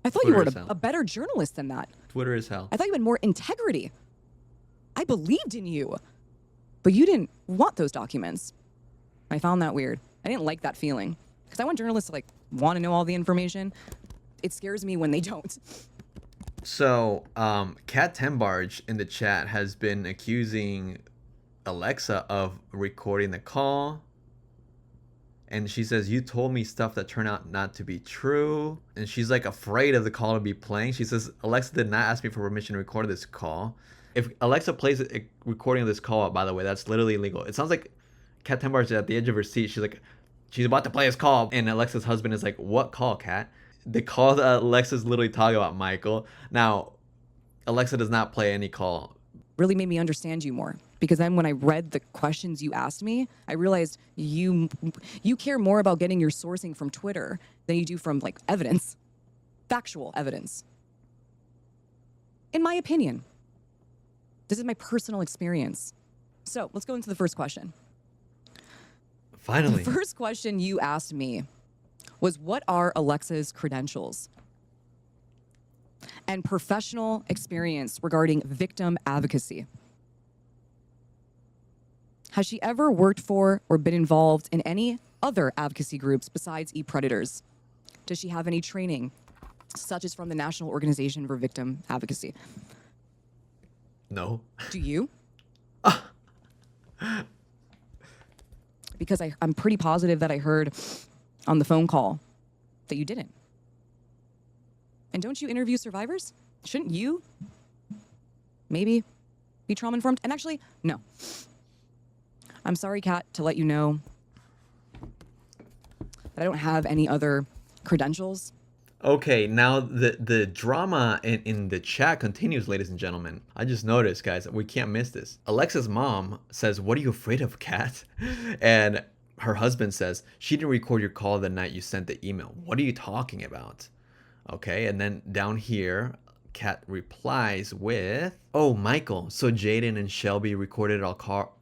I thought Twitter you is were hell. a better journalist than that. Twitter is hell. I thought you had more integrity. I believed in you. But you didn't want those documents. I found that weird. I didn't like that feeling. Because I want journalists to want to know all the information. It scares me when they don't. So, Kat Tenbarge in the chat has been accusing Alexa of recording the call. And she says, you told me stuff that turned out not to be true. And she's afraid of the call to be playing. She says, Alexa did not ask me for permission to record this call. If Alexa plays a recording of this call, by the way, that's literally illegal. It sounds like Kat Tenbarge is at the edge of her seat. She's about to play his call. And Alexa's husband is like, what call, Kat? The call that Alexa's literally talking about, Michael. Now, Alexa does not play any call. Really made me understand you more. Because then when I read the questions you asked me, I realized you care more about getting your sourcing from Twitter than you do from evidence, factual evidence. In my opinion, this is my personal experience. So let's go into the first question. Finally. The first question you asked me was, what are Alexa's credentials and professional experience regarding victim advocacy? Has she ever worked for or been involved in any other advocacy groups besides e-predators? Does she have any training, such as from the National Organization for Victim Advocacy? No. Do you? Because I'm pretty positive that I heard on the phone call that you didn't. And don't you interview survivors? Shouldn't you maybe be trauma-informed? And actually, no. I'm sorry, Kat, to let you know that I don't have any other credentials. Okay, now the drama in the chat continues, ladies and gentlemen. I just noticed, guys, we can't miss this. Alexa's mom says, what are you afraid of, Kat? And her husband says, she didn't record your call the night you sent the email. What are you talking about? Okay, and then down here, Kat replies with, oh, Michael, so Jaden and Shelby recorded our call.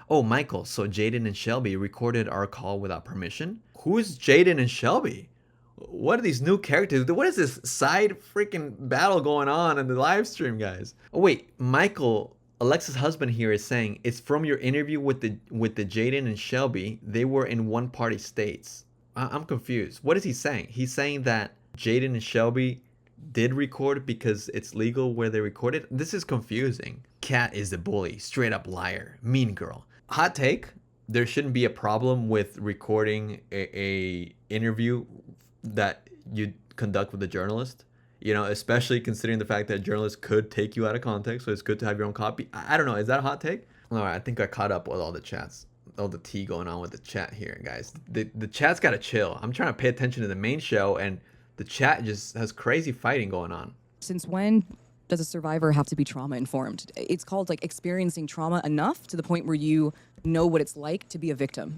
Oh, Michael, so Jaden and Shelby recorded our call without permission? Who's Jaden and Shelby? What are these new characters? What is this side freaking battle going on in the live stream, guys? Oh, wait, Michael, Alexa's husband here is saying it's from your interview with the Jaden and Shelby. They were in one party states. I'm confused. What is he saying? He's saying that Jaden and Shelby did record because it's legal where they recorded. This is confusing. Kat is the bully, straight up liar, mean girl. Hot take: there shouldn't be a problem with recording a interview that you conduct with a journalist. You know, especially considering the fact that journalists could take you out of context, so it's good to have your own copy. I don't know. Is that a hot take? All right, I think I caught up with all the chats, all the tea going on with the chat here, guys. The chat's got to chill. I'm trying to pay attention to the main show, and the chat just has crazy fighting going on. Since when does a survivor have to be trauma informed? It's called like experiencing trauma enough to the point where you know what it's like to be a victim.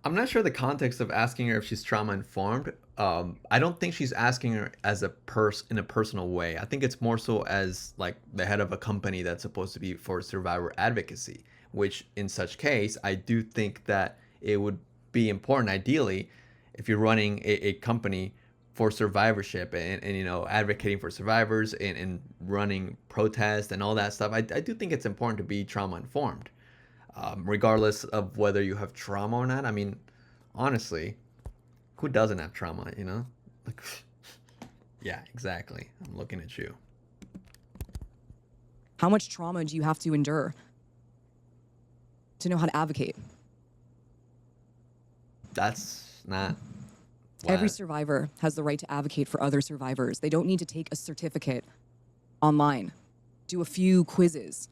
I'm not sure the context of asking her if she's trauma informed. I don't think she's asking her as in a personal way. I think it's more so as like the head of a company that's supposed to be for survivor advocacy, which in such case, I do think that it would be important, ideally, if you're running a company for survivorship and you know, advocating for survivors and running protests and all that stuff. I do think it's important to be trauma informed. Regardless of whether you have trauma or not. I mean, honestly, who doesn't have trauma, you know? Like, yeah, exactly. I'm looking at you. How much trauma do you have to endure to know how to advocate? That's not... Every survivor has the right to advocate for other survivors. They don't need to take a certificate online, do a few quizzes,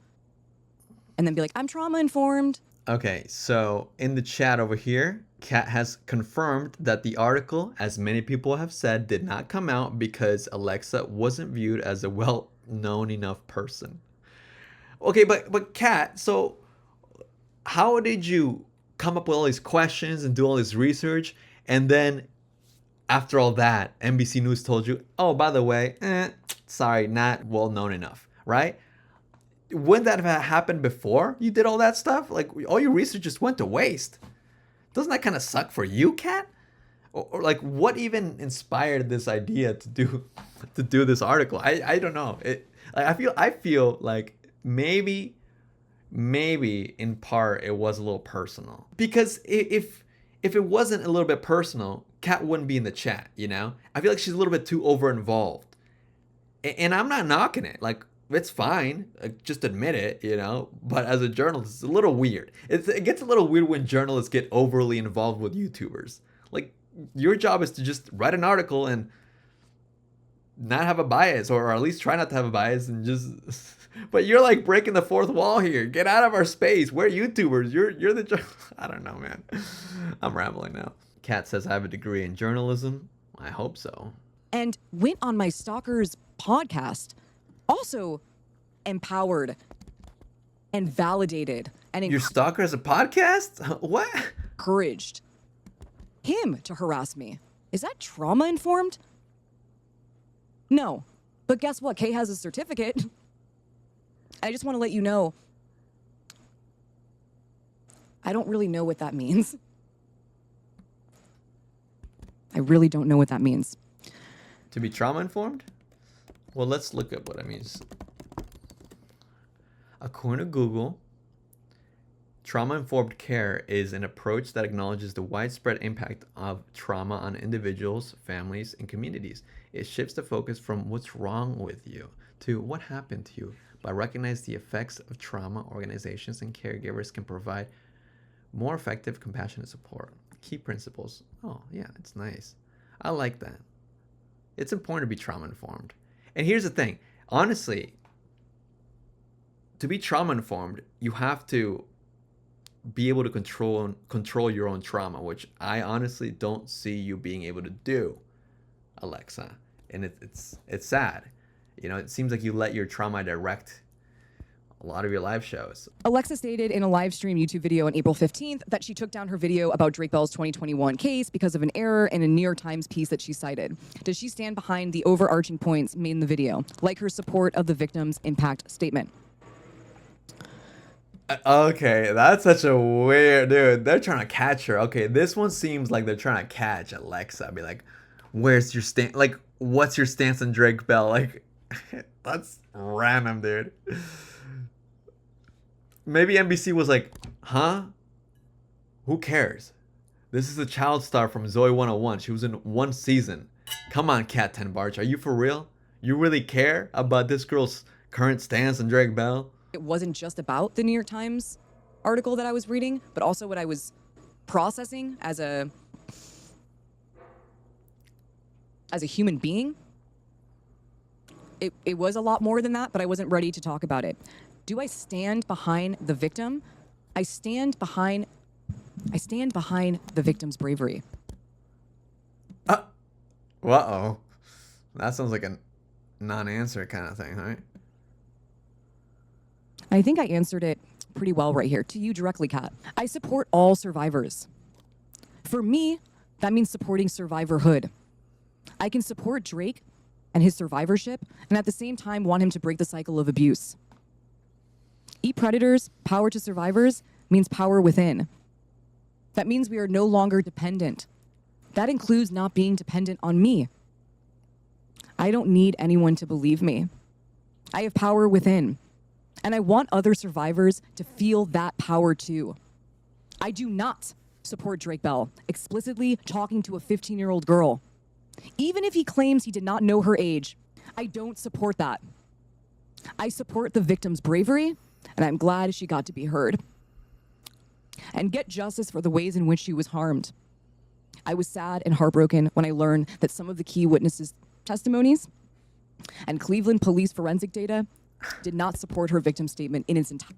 and then be like, I'm trauma informed. Okay, so in the chat over here, Kat has confirmed that the article, as many people have said, did not come out because Alexa wasn't viewed as a well-known enough person. Okay, but Kat, so how did you come up with all these questions and do all this research, and then after all that, NBC News told you, oh, by the way, sorry, not well-known enough, right? Wouldn't that have happened before you did all that stuff? Like, all your research just went to waste. Doesn't that kind of suck for you, Kat? Or like, what even inspired this idea to do this article? I don't know. I feel like maybe in part it was a little personal. Because if it wasn't a little bit personal, Kat wouldn't be in the chat, you know? I feel like she's a little bit too over-involved. And I'm not knocking it. Like, it's fine. Just admit it, you know? But as a journalist, it's a little weird. It gets a little weird when journalists get overly involved with YouTubers. Like, your job is to just write an article and not have a bias, or at least try not to have a bias and just... But you're like breaking the fourth wall here. Get out of our space. We're YouTubers. You're the... I don't know, man. I'm rambling now. Kat says, I have a degree in journalism. I hope so. And went on my stalker's podcast. Also empowered and validated and your stalker has a podcast? What? Encouraged him to harass me. Is that trauma informed? No. But guess what? Kay has a certificate. I just want to let you know, I don't really know what that means. I really don't know what that means. To be trauma informed? Well, let's look at what it means. According to Google, trauma-informed care is an approach that acknowledges the widespread impact of trauma on individuals, families, and communities. It shifts the focus from what's wrong with you to what happened to you. By recognizing the effects of trauma, organizations and caregivers can provide more effective, compassionate support. Key principles. Oh, yeah, it's nice. I like that. It's important to be trauma-informed. And here's the thing. Honestly, to be trauma-informed, you have to be able to control your own trauma, which I honestly don't see you being able to do, Alexa. And it's sad. You know, it seems like you let your trauma direct a lot of your live shows. Alexa stated in a live stream YouTube video on April 15th that she took down her video about Drake Bell's 2021 case because of an error in a New York Times piece that she cited. Does she stand behind the overarching points made in the video, like her support of the victim's impact statement? Okay, that's such a weird dude. They're trying to catch her. Okay, this one seems like they're trying to catch Alexa. Be like, where's your stance? Like, what's your stance on Drake Bell? Like, that's random, dude. Maybe NBC was like, huh? Who cares? This is a child star from Zoe 101. She was in one season. Come on, Cat Tenbarge. Are you for real? You really care about this girl's current stance on Drake Bell? It wasn't just about the New York Times article that I was reading, but also what I was processing as a human being. It was a lot more than that, but I wasn't ready to talk about it. Do I stand behind the victim? I stand behind the victim's bravery. Uh-oh. That sounds like a non-answer kind of thing, right? I think I answered it pretty well right here. To you directly, Kat. I support all survivors. For me, that means supporting survivorhood. I can support Drake and his survivorship, and at the same time want him to break the cycle of abuse. Eat predators, power to survivors means power within. That means we are no longer dependent. That includes not being dependent on me. I don't need anyone to believe me. I have power within. And I want other survivors to feel that power too. I do not support Drake Bell explicitly talking to a 15-year-old girl. Even if he claims he did not know her age, I don't support that. I support the victim's bravery, and I'm glad she got to be heard. And get justice for the ways in which she was harmed. I was sad and heartbroken when I learned that some of the key witnesses' testimonies and Cleveland police forensic data did not support her victim statement in its entirety.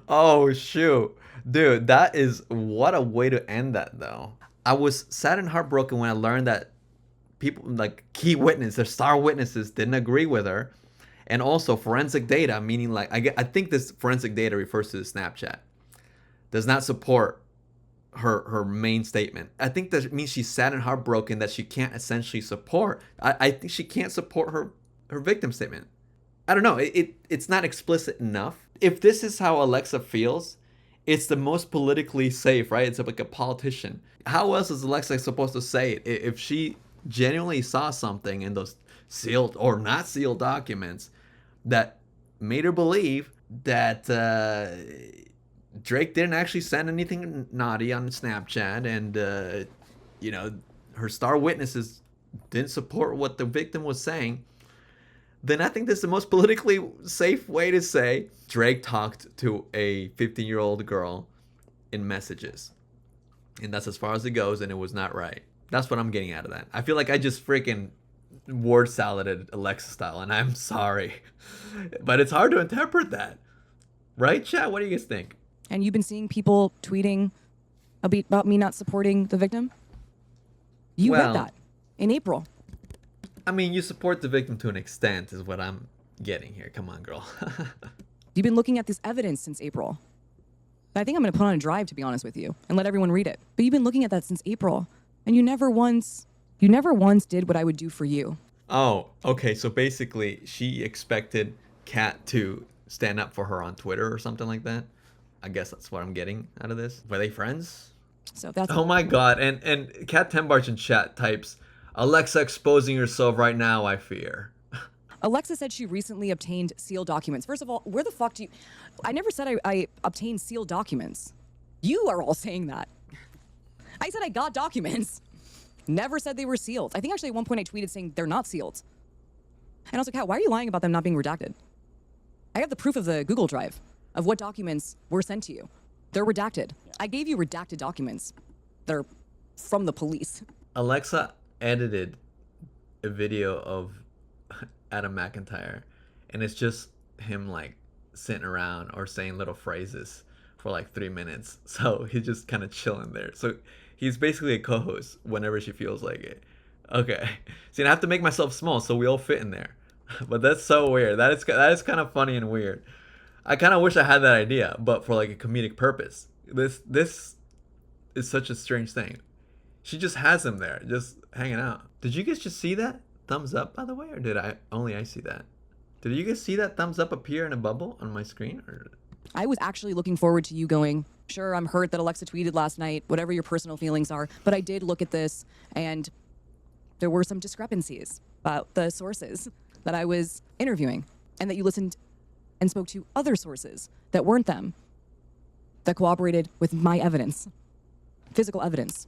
Oh, shoot. Dude, that is... What a way to end that, though. I was sad and heartbroken when I learned that people, like key witnesses, their star witnesses, didn't agree with her. And also forensic data, meaning like... I think this forensic data refers to the Snapchat. Does not support her main statement. I think that means she's sad and heartbroken that she can't essentially support... I think she can't support her victim statement. I don't know. It's not explicit enough. If this is how Alexa feels, it's the most politically safe, right? It's like a politician. How else is Alexa supposed to say it? If she genuinely saw something in those sealed or not sealed documents that made her believe that Drake didn't actually send anything naughty on Snapchat, and her star witnesses didn't support what the victim was saying, then I think this is the most politically safe way to say Drake talked to a 15-year-old girl in messages. And that's as far as it goes, and it was not right. That's what I'm getting out of that. I feel like I just freaking word saladed Alexa style, and I'm sorry. But it's hard to interpret that. Right, chat? What do you guys think? And you've been seeing people tweeting about me not supporting the victim? You read that in April. I mean, you support the victim to an extent is what I'm getting here. Come on, girl. You've been looking at this evidence since April. I think I'm going to put on a drive, to be honest with you, and let everyone read it. But you've been looking at that since April, and you never once did what I would do for you. Oh, okay. So basically, she expected Kat to stand up for her on Twitter or something like that. I guess that's what I'm getting out of this. Were they friends? So that's... Oh my God. And Kat Tenbarge in chat types, Alexa exposing yourself right now, I fear. Alexa said she recently obtained sealed documents. First of all, where the fuck do you... I never said I obtained sealed documents. You are all saying that. I said I got documents. Never said they were sealed. I think actually at one point I tweeted saying they're not sealed. And I was like, why are you lying about them not being redacted? I have the proof of the Google Drive of what documents were sent to you. They're redacted. I gave you redacted documents. They're from the police. Alexa edited a video of Adam McIntyre, and it's just him like sitting around or saying little phrases for like 3 minutes. So he's just kind of chilling there. So he's basically a co-host whenever she feels like it. Okay. See, I have to make myself small so we all fit in there. But that's so weird. That is kind of funny and weird. I kind of wish I had that idea, but for like a comedic purpose. This is such a strange thing. She just has him there, just hanging out. Did you guys just see that thumbs up, by the way, or did I see that? Did you guys see that thumbs up appear in a bubble on my screen? Or... I was actually looking forward to you going, sure, I'm hurt that Alexa tweeted last night, whatever your personal feelings are, but I did look at this and there were some discrepancies about the sources that I was interviewing, and that you listened and spoke to other sources that weren't them, that cooperated with my evidence, physical evidence.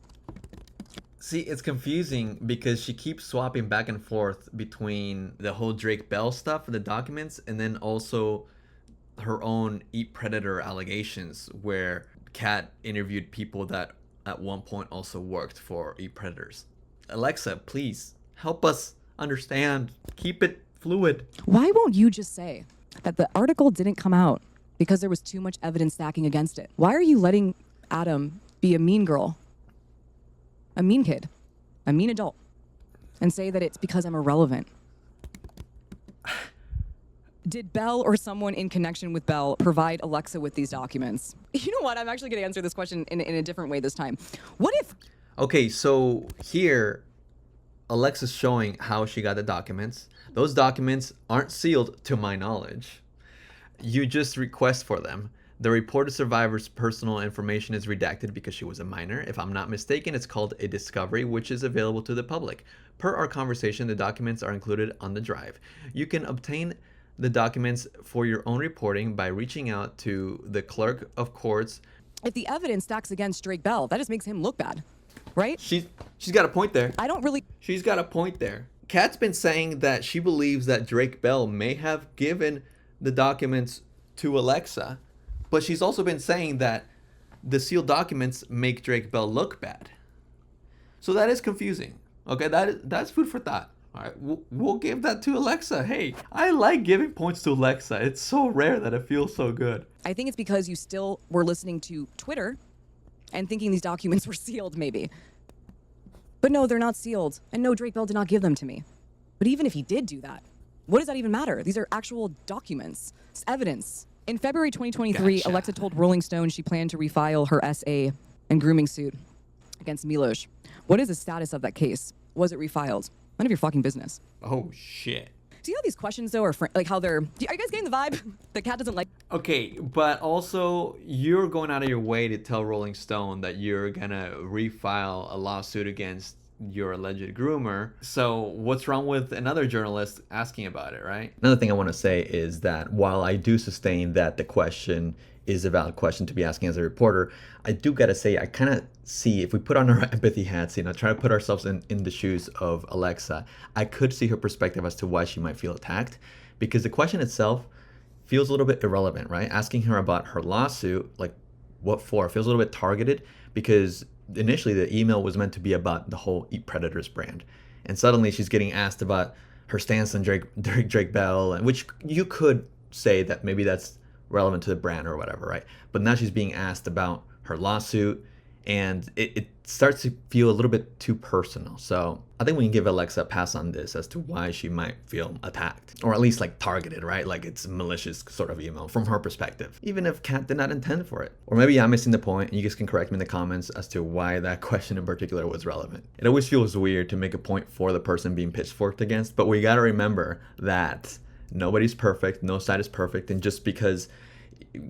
See, it's confusing because she keeps swapping back and forth between the whole Drake Bell stuff, the documents, and then also her own Eat Predator allegations, where Kat interviewed people that at one point also worked for Eat Predators. Alexa, please help us understand. Keep it fluid. Why won't you just say that the article didn't come out because there was too much evidence stacking against it? Why are you letting Adam be a mean girl, a mean kid, a mean adult, and say that it's because I'm irrelevant? Did Bell or someone in connection with Bell provide Alexa with these documents? You know what? I'm actually going to answer this question in a different way this time. What if... Okay, so here, Alexa's showing how she got the documents. Those documents aren't sealed, to my knowledge. You just request for them. The reported survivor's personal information is redacted because she was a minor. If I'm not mistaken, it's called a discovery, which is available to the public. Per our conversation, the documents are included on the drive. You can obtain the documents for your own reporting by reaching out to the clerk of courts. If the evidence stacks against Drake Bell, that just makes him look bad, right? She's got a point there. I don't really... She's got a point there. Kat's been saying that she believes that Drake Bell may have given the documents to Alexa, but she's also been saying that the sealed documents make Drake Bell look bad. So that is confusing. Okay, that's food for thought. All right, we'll give that to Alexa. Hey, I like giving points to Alexa. It's so rare that it feels so good. I think it's because you still were listening to Twitter and thinking these documents were sealed, maybe. But no, they're not sealed. And no, Drake Bell did not give them to me. But even if he did do that, what does that even matter? These are actual documents. It's evidence. In February 2023, Gotcha. Alexa told Rolling Stone she planned to refile her SA and grooming suit against Milos. What is the status of that case? Was it refiled? None of your fucking business. Oh, shit. See how these questions, though, are like how they're... Are you guys getting the vibe? The cat doesn't like... Okay, but also you're going out of your way to tell Rolling Stone that you're gonna refile a lawsuit against your alleged groomer. So what's wrong with another journalist asking about it, right? Another thing I want to say is that while I do sustain that the question is a valid question to be asking as a reporter, I do gotta say I kind of see, if we put on our empathy hats, try to put ourselves in the shoes of Alexa, I could see her perspective as to why she might feel attacked, because the question itself feels a little bit irrelevant, right? Asking her about her lawsuit, like what for, feels a little bit targeted, because initially the email was meant to be about the whole Eat Predators brand, and suddenly she's getting asked about her stance on Drake Bell, and which you could say that maybe that's relevant to the brand or whatever, right? But now she's being asked about her lawsuit, and it starts to feel a little bit too personal. So I think we can give Alexa a pass on this as to why she might feel attacked, or at least like targeted, right? Like it's a malicious sort of email from her perspective, even if Kat did not intend for it. Or maybe I'm missing the point, and you guys can correct me in the comments as to why that question in particular was relevant. It always feels weird to make a point for the person being pitchforked against, but we gotta remember that nobody's perfect, no side is perfect, and just because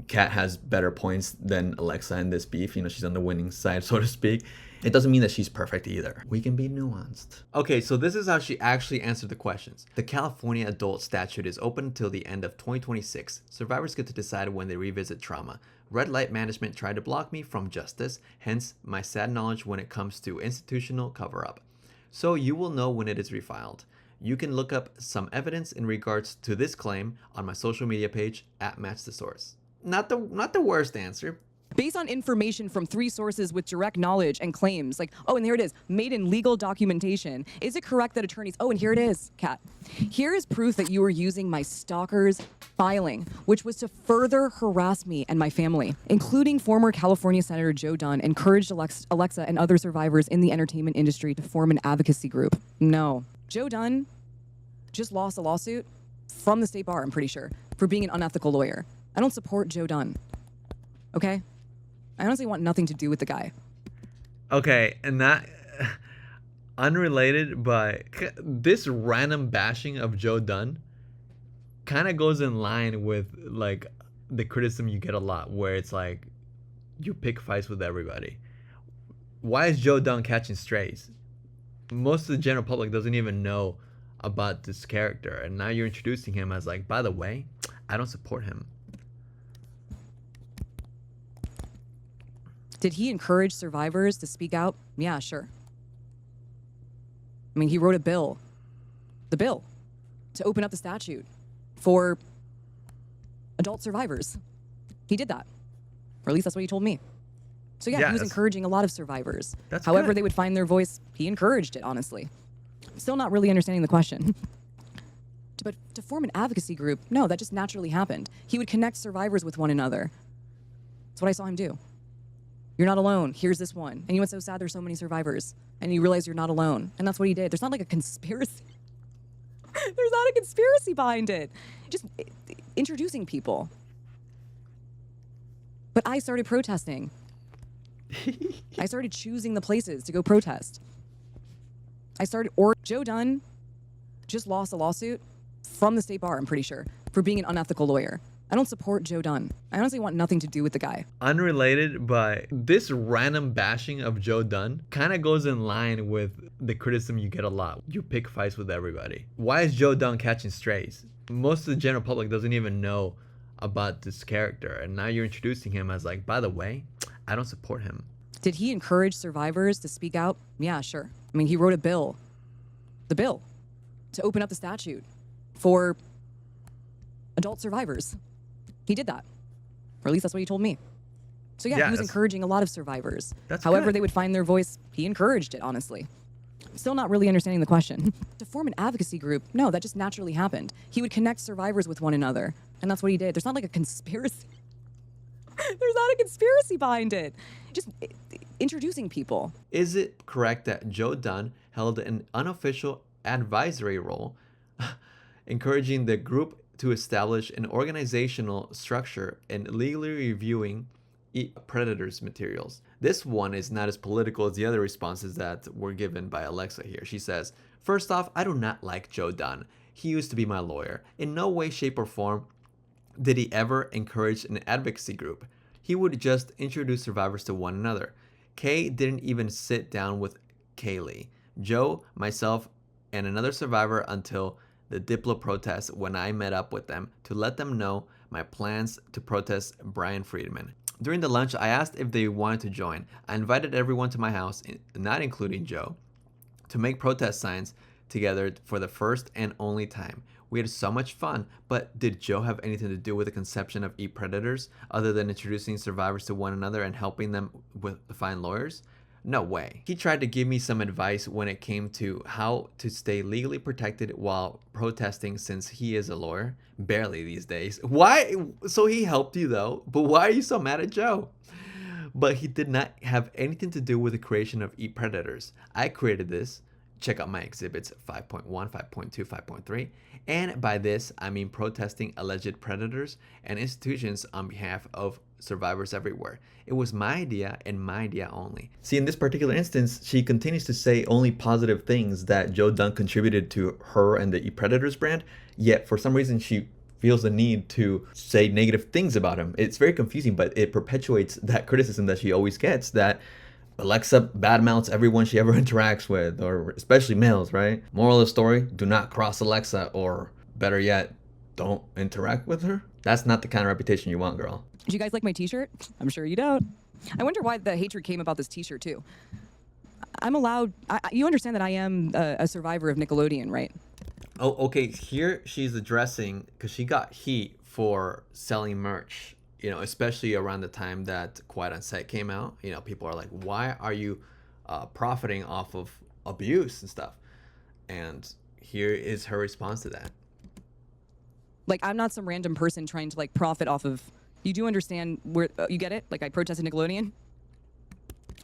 Kat has better points than Alexa in this beef, she's on the winning side, so to speak, it doesn't mean that she's perfect either. We can be nuanced. Okay, so this is how she actually answered the questions. The California adult statute is open until the end of 2026. Survivors get to decide when they revisit trauma. Red light management tried to block me from justice, hence my sad knowledge when it comes to institutional cover-up. So you will know when it is refiled. You can look up some evidence in regards to this claim on my social media page at Match the Source. Not the worst answer. Based on information from 3 sources with direct knowledge and claims, like, oh, and here it is, made in legal documentation. Is it correct that attorneys, oh, and here it is, Kat. Here is proof that you were using my stalker's filing, which was to further harass me and my family, including former California Senator Joe Dunn encouraged Alexa and other survivors in the entertainment industry to form an advocacy group. No. Joe Dunn just lost a lawsuit from the state bar, I'm pretty sure, for being an unethical lawyer. I don't support Joe Dunn. Okay? I honestly want nothing to do with the guy. Okay, and that unrelated, but this random bashing of Joe Dunn kind of goes in line with like the criticism you get a lot, where it's like you pick fights with everybody. Why is Joe Dunn catching strays? Most of the general public doesn't even know about this character, and now you're introducing him as like, by the way, I don't support him. Did he encourage survivors to speak out? Yeah, sure. I mean, he wrote a bill, the bill, to open up the statute for adult survivors. He did that. Or at least that's what he told me. So yeah, he was encouraging a lot of survivors. However they would find their voice, he encouraged it, honestly. Still not really understanding the question. But to form an advocacy group, no, that just naturally happened. He would connect survivors with one another. That's what I saw him do. You're not alone. Here's this one. And you went so sad there's so many survivors. And you realize you're not alone. And that's what he did. There's not like a conspiracy. There's not a conspiracy behind it. Just introducing people. But I started protesting. I started choosing the places to go protest. Joe Dunn just lost a lawsuit from the state bar, I'm pretty sure, for being an unethical lawyer. I don't support Joe Dunn. I honestly want nothing to do with the guy. Unrelated, but this random bashing of Joe Dunn kind of goes in line with the criticism you get a lot. You pick fights with everybody. Why is Joe Dunn catching strays? Most of the general public doesn't even know about this character, and now you're introducing him as like, by the way, I don't support him. Did he encourage survivors to speak out? Yeah, sure. I mean, he wrote a bill, the bill, to open up the statute for adult survivors. He did that. Or at least that's what he told me. So yeah, he was encouraging a lot of survivors. However they would find their voice, he encouraged it, honestly. Still not really understanding the question. To form an advocacy group, no, that just naturally happened. He would connect survivors with one another. And that's what he did. There's not like a conspiracy. There's not a conspiracy behind it. Just introducing people. Is it correct that Joe Dunn held an unofficial advisory role, encouraging the group to establish an organizational structure and legally reviewing predators' materials? This one is not as political as the other responses that were given by Alexa here. She says, first off, I do not like Joe Dunn. He used to be my lawyer. In no way, shape, or form did he ever encourage an advocacy group. He would just introduce survivors to one another. Kay didn't even sit down with Kaylee, Joe, myself, and another survivor until the Diplo protest, when I met up with them to let them know my plans to protest Brian Friedman. During the lunch, I asked if they wanted to join. I invited everyone to my house, not including Joe, to make protest signs together for the first and only time. We had so much fun, but did Joe have anything to do with the conception of predators other than introducing survivors to one another and helping them find lawyers? No way. He tried to give me some advice when it came to how to stay legally protected while protesting, since he is a lawyer. Barely these days. Why? So he helped you though, but why are you so mad at Joe? But he did not have anything to do with the creation of predators. I created this. Check out my exhibits 5.1, 5.2, 5.3. And by this, I mean protesting alleged predators and institutions on behalf of survivors everywhere. It was my idea and my idea only. See, in this particular instance, she continues to say only positive things that Joe Dunn contributed to her and the predators brand, yet for some reason she feels the need to say negative things about him. It's very confusing, but it perpetuates that criticism that she always gets, that Alexa badmouths everyone she ever interacts with, or especially males, right? Moral of the story, do not cross Alexa, or better yet, don't interact with her. That's not the kind of reputation you want, girl. Do you guys like my t-shirt? I'm sure you don't. I wonder why the hatred came about this t-shirt too. I'm allowed, you understand that I am a survivor of Nickelodeon, right? Oh, okay, here she's addressing, because she got heat for selling merch, you know, especially around the time that Quiet on Set came out. You know, people are like, why are you profiting off of abuse and stuff? And here is her response to that. Like, I'm not some random person trying to like profit off of, you do understand where, you get it? Like, I protested Nickelodeon.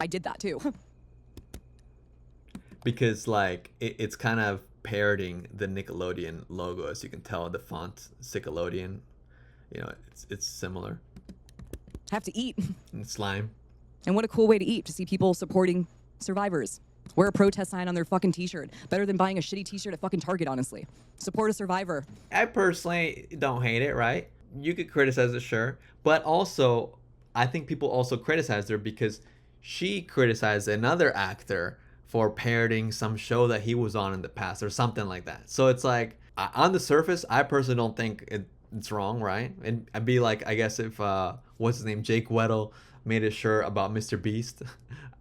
I did that too. Because like, it's kind of parroting the Nickelodeon logo, as you can tell, the font Nickelodeon. You know, it's similar. Have to eat. And slime. And what a cool way to eat, to see people supporting survivors. Wear a protest sign on their fucking t-shirt. Better than buying a shitty t-shirt at fucking Target, honestly. Support a survivor. I personally don't hate it, right? You could criticize it, sure. But also, I think people also criticize her because she criticized another actor for parroting some show that he was on in the past or something like that. So it's like, on the surface, I personally don't think it's wrong, right? And I'd be like, I guess if, what's his name, Jake Weddle made a shirt about Mr. Beast,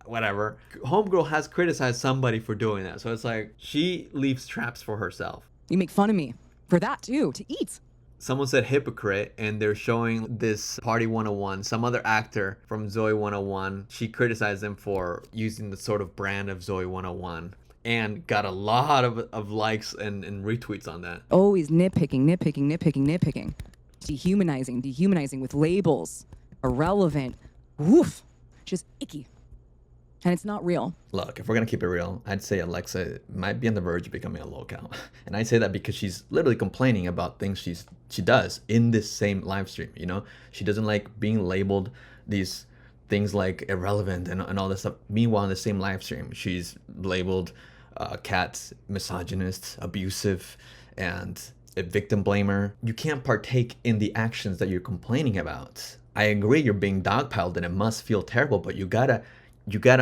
whatever. Homegirl has criticized somebody for doing that. So it's like, she leaves traps for herself. You make fun of me for that too, to eat. Someone said hypocrite, and they're showing this Party 101. Some other actor from Zoe 101, she criticized them for using the sort of brand of Zoe 101 and got a lot of likes and retweets on that. Always nitpicking. Dehumanizing with labels. Irrelevant. Woof. Just icky. And it's not real. Look, if we're going to keep it real, I'd say Alexa might be on the verge of becoming a lolcow. And I say that because she's literally complaining about things she does in this same live stream, you know? She doesn't like being labeled these things like irrelevant and all this stuff. Meanwhile, in the same live stream, she's labeled Cat misogynist, abusive, and a victim blamer. You can't partake in the actions that you're complaining about. I agree you're being dogpiled and it must feel terrible, but you gotta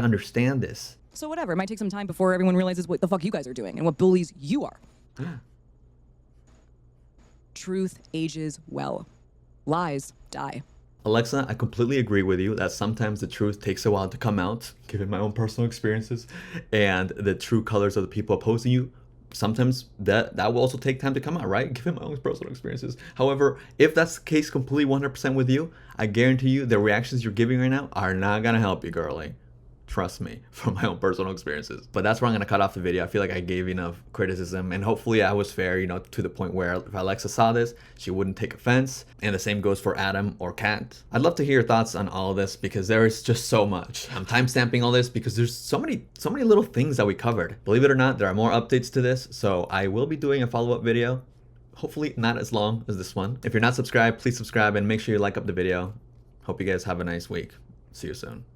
understand this. So whatever, it might take some time before everyone realizes what the fuck you guys are doing and what bullies you are. Truth ages well. Lies die. Alexa, I completely agree with you that sometimes the truth takes a while to come out, given my own personal experiences, and the true colors of the people opposing you. Sometimes that will also take time to come out, right? Given my own personal experiences. However, if that's the case completely 100% with you, I guarantee you the reactions you're giving right now are not gonna help you, girly. Trust me, from my own personal experiences. But that's where I'm gonna cut off the video. I feel like I gave enough criticism, and hopefully I was fair, you know, to the point where if Alexa saw this, she wouldn't take offense. And the same goes for Adam or Kat. I'd love to hear your thoughts on all of this because there is just so much. I'm timestamping all this because there's so many little things that we covered. Believe it or not, there are more updates to this, so I will be doing a follow-up video. Hopefully not as long as this one. If you're not subscribed, please subscribe and make sure you like up the video. Hope you guys have a nice week. See you soon.